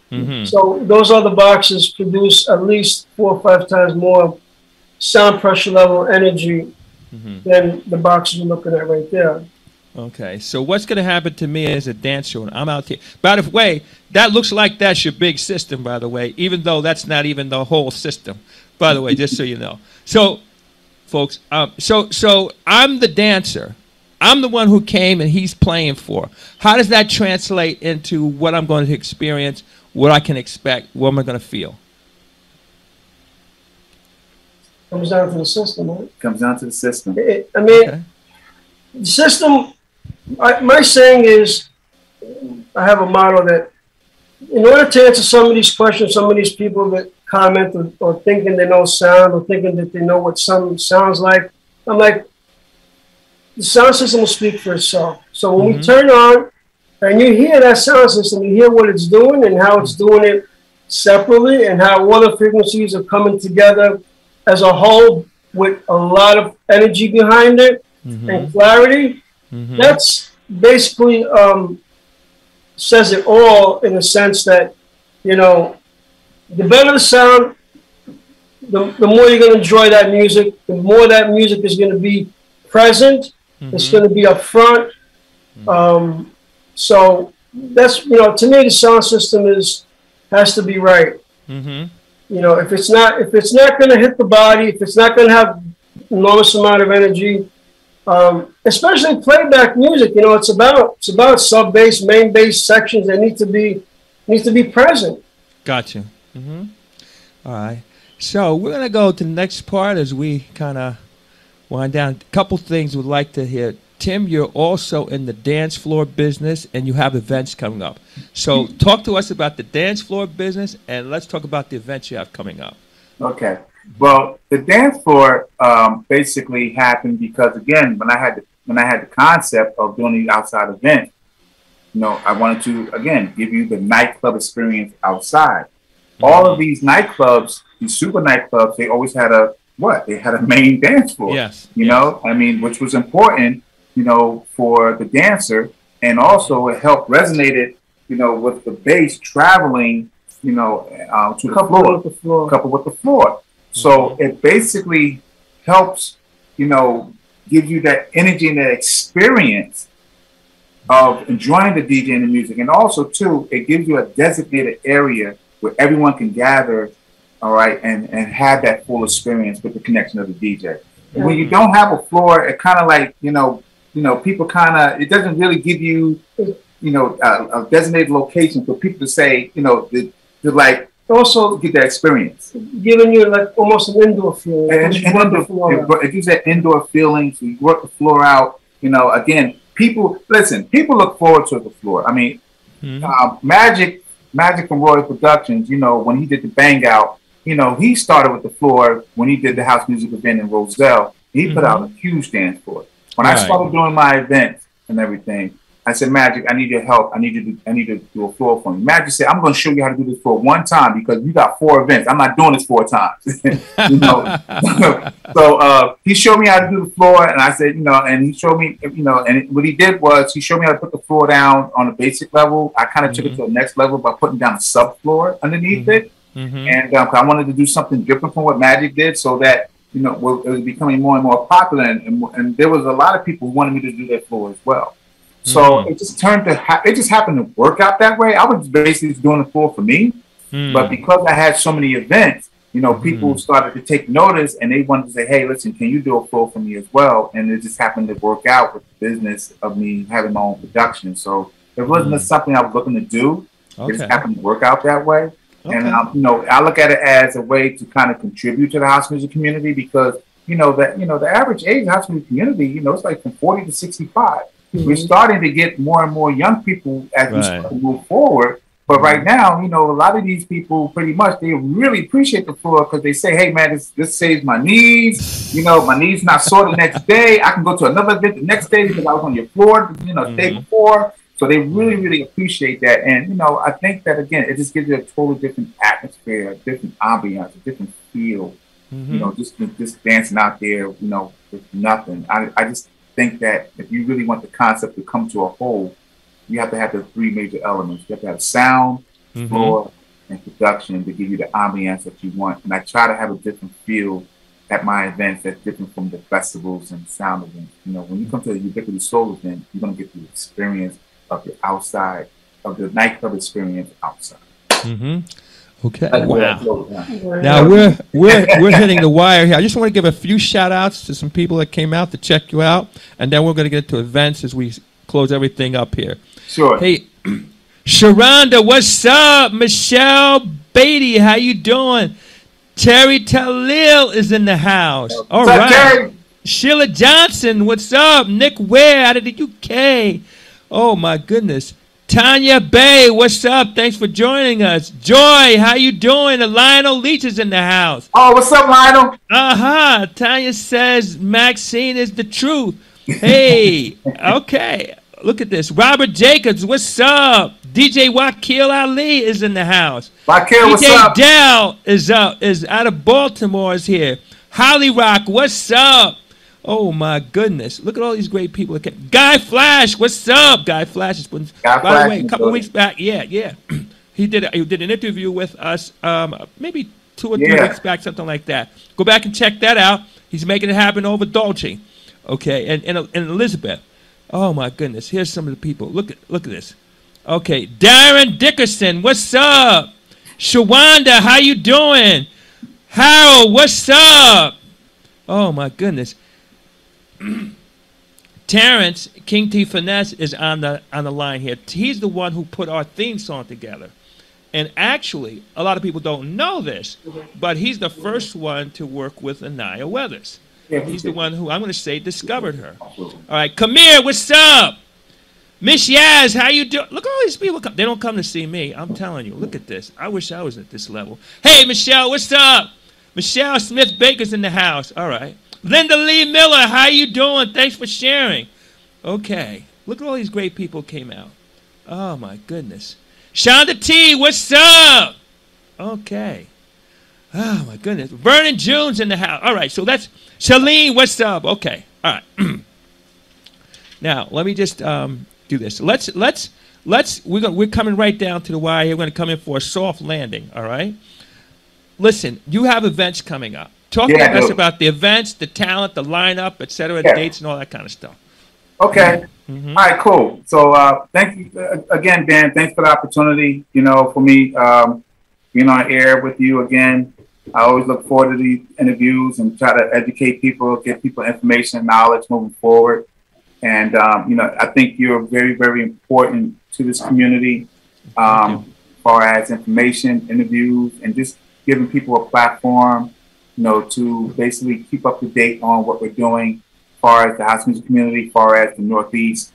So those other boxes produce at least 4 or 5 times more sound pressure level energy than the boxes you're looking at right there. Okay, so what's going to happen to me as a dancer when I'm out here? By the way, that looks like that's your big system, by the way, even though that's not even the whole system, by the way, just so you know. So, folks, so I'm the dancer. I'm the one who came and he's playing for. How does that translate into what I'm going to experience, what I can expect, what am I going to feel? Comes down to the system, right? Comes down to the system. The system, my saying is, I have a motto that in order to answer some of these questions, some of these people that comment or thinking they know sound or thinking that they know what sound sounds like, I'm like, the sound system will speak for itself. So when we turn on and you hear that sound system, you hear what it's doing and how it's doing it separately and how all the frequencies are coming together as a whole with a lot of energy behind it and clarity. That's basically says it all in the sense that, you know, the better the sound, the more you're going to enjoy that music, the more that music is going to be present, it's going to be up front. So that's, you know, to me the sound system has to be right. You know, if it's not going to hit the body, if it's not going to have enormous amount of energy, especially playback music, you know, it's about sub bass, main bass sections that need to be present. Gotcha. All right. So we're gonna go to the next part as we kind of wind down. A couple things we'd like to hear. Tim, you're also in the dance floor business and you have events coming up. So talk to us about the dance floor business and let's talk about the events you have coming up. Okay. Well, the dance floor basically happened because, again, when I had the concept of doing the outside event, you know, I wanted to, again, give you the nightclub experience outside. All of these nightclubs, these super nightclubs, they always had they had a main dance floor. Yes. You know, I mean, which was important, you know, for the dancer, and also it helped resonated, you know, with the bass traveling, you know, to the floor, coupled with the floor. So it basically helps, you know, give you that energy and that experience of enjoying the DJ and the music. And also, too, it gives you a designated area where everyone can gather, all right, and have that full experience with the connection of the DJ. And when you don't have a floor, it kind of like, you know, people kind of, it doesn't really give you, you know, a designated location for people to say, you know, to like also get that experience. Giving you like almost an indoor feeling. It gives that indoor feeling, so you work the floor out. You know, again, people look forward to the floor. I mean, Magic from Royal Productions, you know, when he did the Bang Out, you know, he started with the floor when he did the house music event in Roselle. He put out a huge dance floor. When I started doing my events and everything, I said, Magic, I need your help. I need to do a floor for me. Magic said, I'm going to show you how to do this floor one time because you got 4 events. I'm not doing this 4 times. You know. So he showed me how to do the floor, and I said, you know, and he showed me, you know, and what he did was he showed me how to put the floor down on a basic level. I kind of took it to the next level by putting down a subfloor underneath it, and I wanted to do something different from what Magic did, so that, you know, it was becoming more and more popular, and there was a lot of people who wanted me to do that floor as well. So it just it just happened to work out that way. I was basically doing the floor for me, but because I had so many events, people started to take notice, and they wanted to say, hey, listen, can you do a flow for me as well? And it just happened to work out with the business of me having my own production. So it wasn't something I was looking to do. It just happened to work out that way. Okay. And, I look at it as a way to kind of contribute to the house music community because, the average age house music community, it's like from 40 to 65. We're starting to get more and more young people as we start to move forward. But right now, a lot of these people pretty much, they really appreciate the floor because they say, hey, man, this saves my knees. My knees not sore the next day. I can go to another event the next day because I was on your floor, the day before. So they really, really appreciate that. And, I think that, again, it just gives you a totally different atmosphere, a different ambiance, a different feel, just dancing out there, with nothing. I just think that if you really want the concept to come to a whole, you have to have the three major elements. You have to have sound, floor, and production to give you the ambiance that you want. And I try to have a different feel at my events that's different from the festivals and sound events. When you come to the Ubiquity Soul event, you're going to get the experience of the outside, of the nightclub experience outside. Okay. Wow. Now we're hitting the wire here. I just want to give a few shout outs to some people that came out to check you out, and then we're going to get to events as we close everything up here. Sure. Hey, Sharonda, what's up? Michelle Beatty, how you doing? Terry Talil is in the house. All right. Terry? Sheila Johnson, what's up? Nick Ware out of the UK. Oh my goodness. Tanya Bay, what's up? Thanks for joining us. Joy, how you doing? Lionel Leach is in the house. Oh, what's up, Lionel? Tanya says Maxine is the truth. Hey, okay. Look at this. Robert Jacobs, what's up? DJ Wakil Ali is in the house. Wakil, what's up? DJ Dell is out of Baltimore is here. Holly Rock, what's up? Oh my goodness! Look at all these great people. Guy Flash, what's up? Guy Flash has been. By the way, a couple of weeks back, yeah, he did an interview with us, maybe 2 or 3 weeks back, something like that. Go back and check that out. He's making it happen over Dolce, okay, and Elizabeth. Oh my goodness! Here's some of the people. Look at this. Okay, Darren Dickerson, what's up? Shawanda, how you doing? Harold, what's up? Oh my goodness. Terrence King T Finesse is on the line here. He's the one who put our theme song together, and actually, a lot of people don't know this, but he's the first one to work with Anaya Weathers. He's the one who I'm going to say discovered her. All right, Kamir, what's up? Miss Yaz, how you doing? Look at all these people. They don't come to see me. I'm telling you. Look at this. I wish I was at this level. Hey, Michelle, what's up? Michelle Smith Baker's in the house. All right. Linda Lee Miller, how you doing? Thanks for sharing. Okay. Look at all these great people came out. Oh, my goodness. Shonda T, what's up? Okay. Oh, my goodness. Vernon June's in the house. All right, so that's Shalene, what's up? Okay. All right. Now, let me just do this. We're coming right down to the wire here. We're going to come in for a soft landing, all right? Listen, you have events coming up. Talk to us about the events, the talent, the lineup, et cetera, the dates, and all that kind of stuff. Okay. All right, cool. So thank you again, Dan. Thanks for the opportunity, for me being on air with you again. I always look forward to these interviews and try to educate people, give people information and knowledge moving forward. And, I think you're very, very important to this community as far as information, interviews, and just giving people a platform, to basically keep up to date on what we're doing as far as the house music community, as far as the Northeast,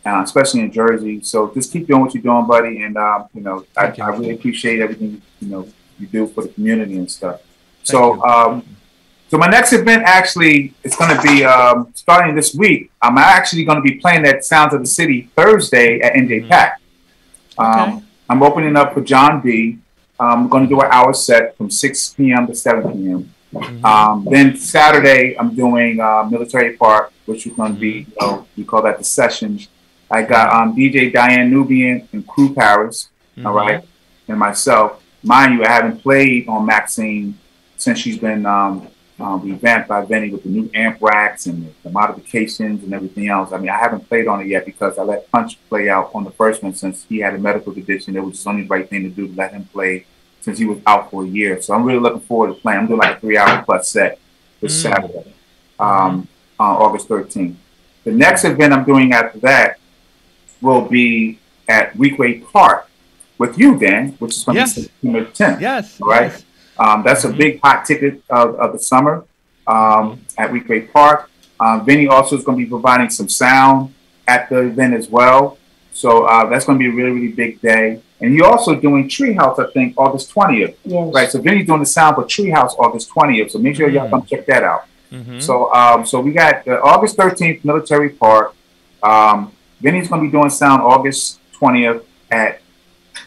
especially in Jersey. So just keep doing what you're doing, buddy. And, I really appreciate everything, you do for the community and stuff. So my next event actually is going to be starting this week. I'm actually going to be playing at Sounds of the City Thursday at NJ Pack. I'm opening up for John B. I'm going to do an hour set from 6 p.m. to 7 p.m. Then Saturday, I'm doing Military Park, which is going to be, we call that the Sessions. I got DJ Diane Nubian and Crew Paris, all right, and myself. Mind you, I haven't played on Maxine since she's been revamped by Vinny with the new amp racks and the modifications and everything else. I mean, I haven't played on it yet because I let Punch play out on the first one since he had a medical condition. It was just only the right thing to do to let him play since he was out for a year. So I'm really looking forward to playing. I'm doing like a 3-hour plus set this Saturday, on August 13th. The next event I'm doing after that will be at Weequahic Park with you, Dan, which is going to be September 10th. Yes. All right. Yes. That's a big hot ticket of the summer at Weequahic Park. Vinny also is going to be providing some sound at the event as well. So that's going to be a really, really big day. And you're also doing Treehouse, I think, August 20th. Yes. Right. So Vinny's doing the sound for Treehouse August 20th. So make sure y'all come check that out. So we got August 13th, Military Park. Vinny's going to be doing sound August 20th at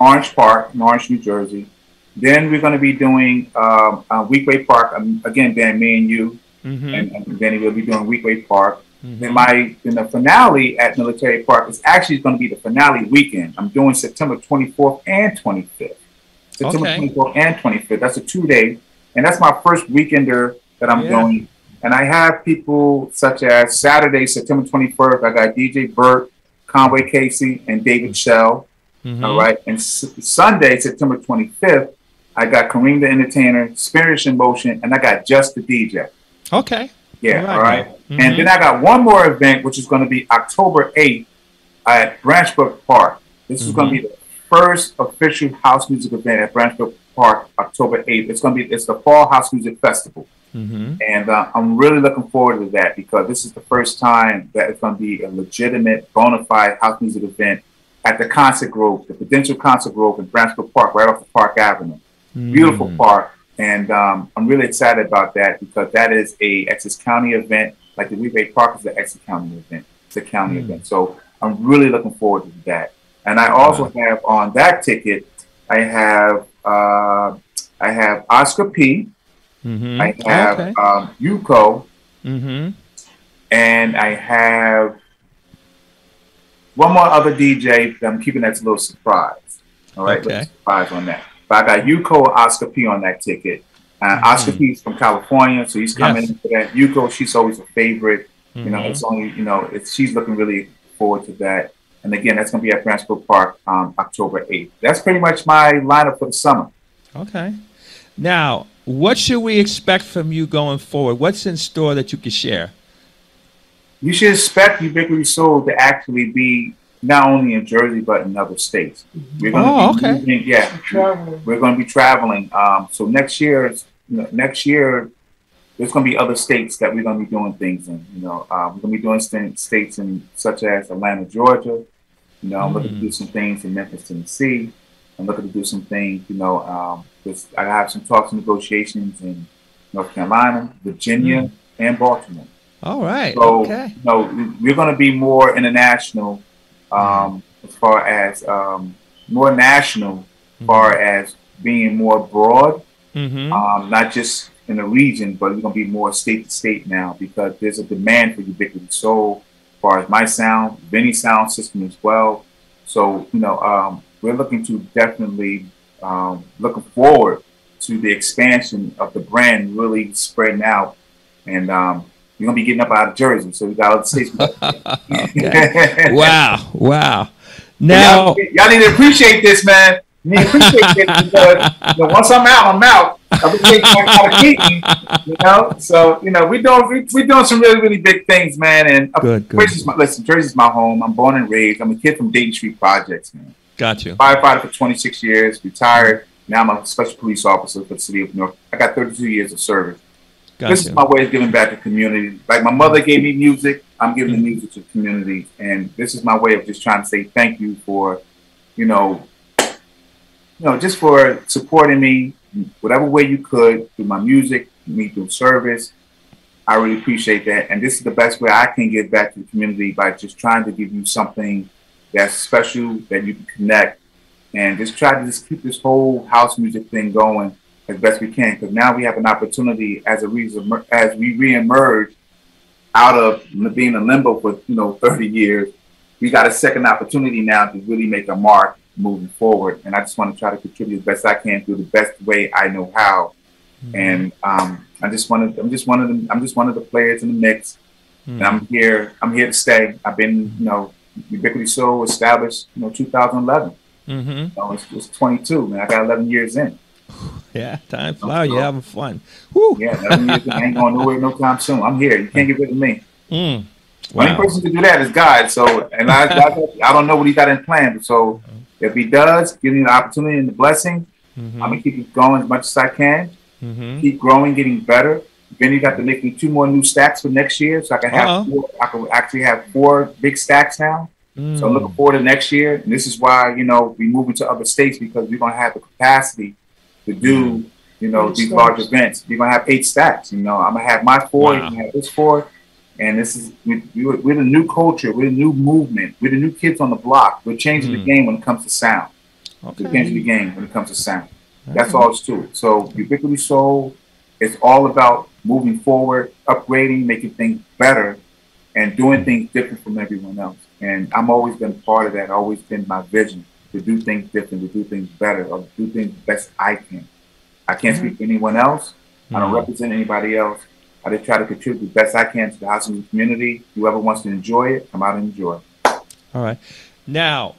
Orange Park in Orange, New Jersey. Then we're going to be doing Weequahic Park. Again, Dan, me and you. And Vinny will be doing Weequahic Park. Then the finale at Military Park is actually going to be the finale weekend. I'm doing September 24th and 25th. September 24th and 25th. That's a 2-day. And that's my first weekender that I'm doing. And I have people such as Saturday, September 21st, I got DJ Burt, Conway Casey, and David Shell. All right. And Sunday, September 25th, I got Kareem the Entertainer, Spirits in Motion, and I got Just the DJ. Okay. Yeah, all right. And then I got one more event, which is going to be October 8th at Branchbrook Park. This is going to be the first official house music event at Branchbrook Park, October 8th. It's the Fall House Music Festival. And I'm really looking forward to that because this is the first time that it's going to be a legitimate, bona fide house music event at the Concert Grove, the Prudential Concert Grove in Branchbrook Park, right off of Park Avenue. Beautiful park. And I'm really excited about that because that is a Essex County event. Like the Weequahic Park is an Essex County event. It's a county event. So I'm really looking forward to that. And I also have on that ticket, I have Oscar P. I have Yuko. And I have one more other DJ that I'm keeping that's a little surprise. All right, little surprise on that. But I got Yuko and Oscar P on that ticket. Oscar P is from California, so he's coming in for that. Yuko, she's always a favorite. You know, it's only, you know, she's looking really forward to that. And again, that's going to be at Branchbrook Park October 8th. That's pretty much my lineup for the summer. Okay. Now, what should we expect from you going forward? What's in store that you can share? You should expect Ubiquity Soul to actually be not only in Jersey but in other states. We're going to be moving, we're going to be traveling. So next year, there's going to be other states that we're going to be doing things in. You know, we're going to be doing states in such as Atlanta, Georgia. You know, I'm looking to do some things in Memphis, Tennessee. I'm looking to do some things. You know, I have some talks and negotiations in North Carolina, Virginia, and Baltimore. All right. So, you know, we're going to be more international. As far as more national, as far as being more broad, not just in a region, but we're going to be more state to state now because there's a demand for Ubiquity Soul as far as my sound, Vinny's sound system as well. So, you know, we're looking to definitely looking forward to the expansion of the brand really spreading out. And you're going to be getting up out of Jersey, so we got other states. Wow. Now, y'all need to appreciate this, man. You need to appreciate this because you know, once I'm out, I'm out. I've been taking my how to keep me, you know. So, you know, we're doing some really, really big things, man. And good. Listen, Jersey's my home. I'm born and raised. I'm a kid from Dayton Street Projects, man. Got you. Firefighter for 26 years, retired. Now I'm a special police officer for the city of New York. I got 32 years of service. This is my way of giving back to the community. Like my mother gave me music, I'm giving the music to the community. And this is my way of just trying to say thank you for, you know, just for supporting me whatever way you could through my music, me through service. I really appreciate that. And this is the best way I can give back to the community by just trying to give you something that's special that you can connect and just try to just keep this whole house music thing going as best we can, because now we have an opportunity as we reemerge out of being in limbo for 30 years. We got a second opportunity now to really make a mark moving forward, and I just want to try to contribute as best I can through the best way I know how. And I'm just one of the players in the mix, and I'm here to stay. I've been Ubiquity Soul established 2011. So it's 22, man. I got 11 years in. Yeah, time flies. You're having fun. Woo. Yeah, 11 years, I ain't going nowhere no time soon. I'm here. You can't get rid of me. Wow. Only person to do that is God. So, and I don't know what he got in plan. So, if he does, give me the opportunity and the blessing, I'm gonna keep it going as much as I can. Keep growing, getting better. Vinny got to make me 2 more new stacks for next year, so I can have 4, I can actually have 4 big stacks now. So I'm looking forward to next year. And this is why, you know, we move into other states, because we're gonna have the capacity to do, you know, these large events. We're gonna have 8 stacks. You know, I'm gonna have my 4, you're gonna have this 4. And this is we're the new culture, we're the new movement, we're the new kids on the block. We're changing the game when it comes to sound. We're changing the game when it comes to sound. That's all it's to it. So Ubiquity Soul is all about moving forward, upgrading, making things better, and doing things different from everyone else. And I'm always been part of that. Always been my vision to do things different, to do things better, or do things best I can. I can't speak for anyone else. I don't represent anybody else. I just try to contribute the best I can to the house music community. Whoever wants to enjoy it, come out and enjoy it. All right. Now,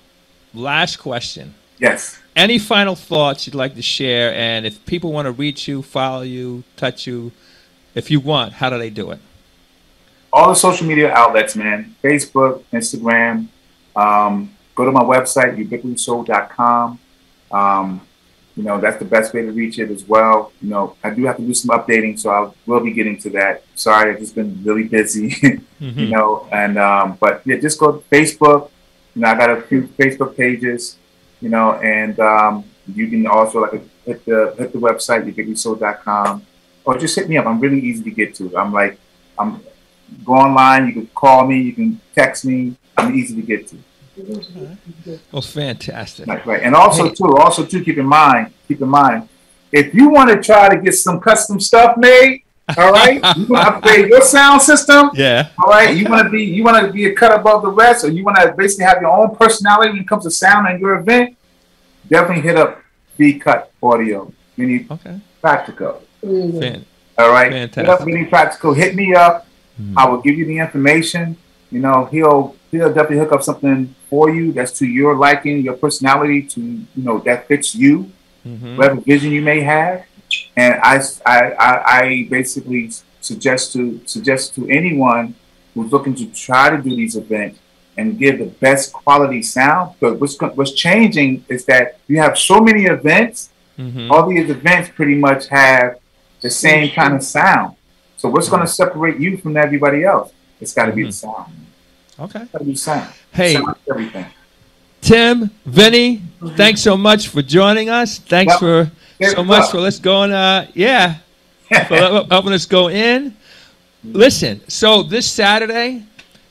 last question. Yes. Any final thoughts you'd like to share? And if people want to reach you, follow you, touch you, if you want, how do they do it? All the social media outlets, man. Facebook, Instagram. Go to my website, ubiquitysoul.com. You know, that's the best way to reach it as well. You know, I do have to do some updating, so I will be getting to that. Sorry, I've just been really busy, you know. And but yeah, just go to Facebook. You know, I got a few Facebook pages, you know, and you can also hit the website, ubiquitysoul.com, or just hit me up. I'm really easy to get to. I'm go online. You can call me. You can text me. I'm easy to get to. Well, fantastic. Right. And also too, keep in mind, if you want to try to get some custom stuff made, all right, you want to upgrade your sound system, yeah, all right, you want to be a cut above the rest, or you want to basically have your own personality when it comes to sound in your event, definitely hit up V-Cut Audio. We need Practical. All right, fantastic. Hit up Vinny Practical. Hit me up. I will give you the information. You know, he'll definitely hook up something for you that's to your liking, your personality, to, you know, that fits you, whatever vision you may have. And I basically suggest to anyone who's looking to try to do these events and give the best quality sound. But what's changing is that you have so many events. All these events pretty much have the same kind of sound. So what's going to separate you from everybody else? It's got to be the sound. Okay. It's got to be sound. Hey, sound is everything. Tim, Vinny, thanks so much for joining us. Thanks for let's go and for helping us go in. Listen, so this Saturday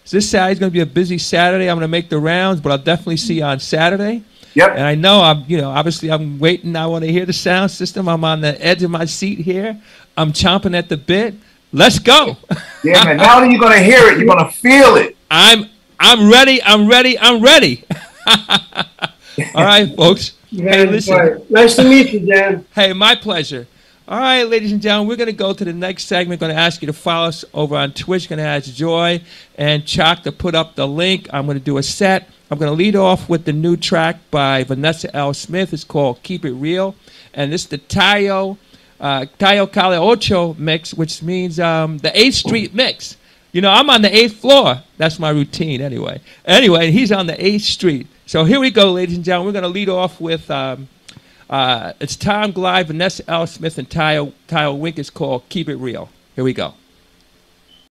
is going to be a busy Saturday. I'm going to make the rounds, but I'll definitely see you on Saturday. Yep. And I know obviously I'm waiting. I want to hear the sound system. I'm on the edge of my seat here. I'm chomping at the bit. Let's go. Yeah, man. Not only are you going to hear it, you're going to feel it. I'm ready. I'm ready. All right, folks. Hey, listen. Nice to meet you, Dan. Hey, my pleasure. All right, ladies and gentlemen, we're going to go to the next segment. Going to ask you to follow us over on Twitch. Going to ask Joy and Chuck to put up the link. I'm going to do a set. I'm going to lead off with the new track by Vanessa L. Smith. It's called Keep It Real. And this is the Tayo Cale Ocho mix, which means the 8th Street mix. You know, I'm on the 8th floor. That's my routine anyway. Anyway, he's on the 8th Street. So here we go, ladies and gentlemen. We're going to lead off with, it's Tom Glide, Vanessa L. Smith, and Tayo Wink. It's called Keep It Real. Here we go.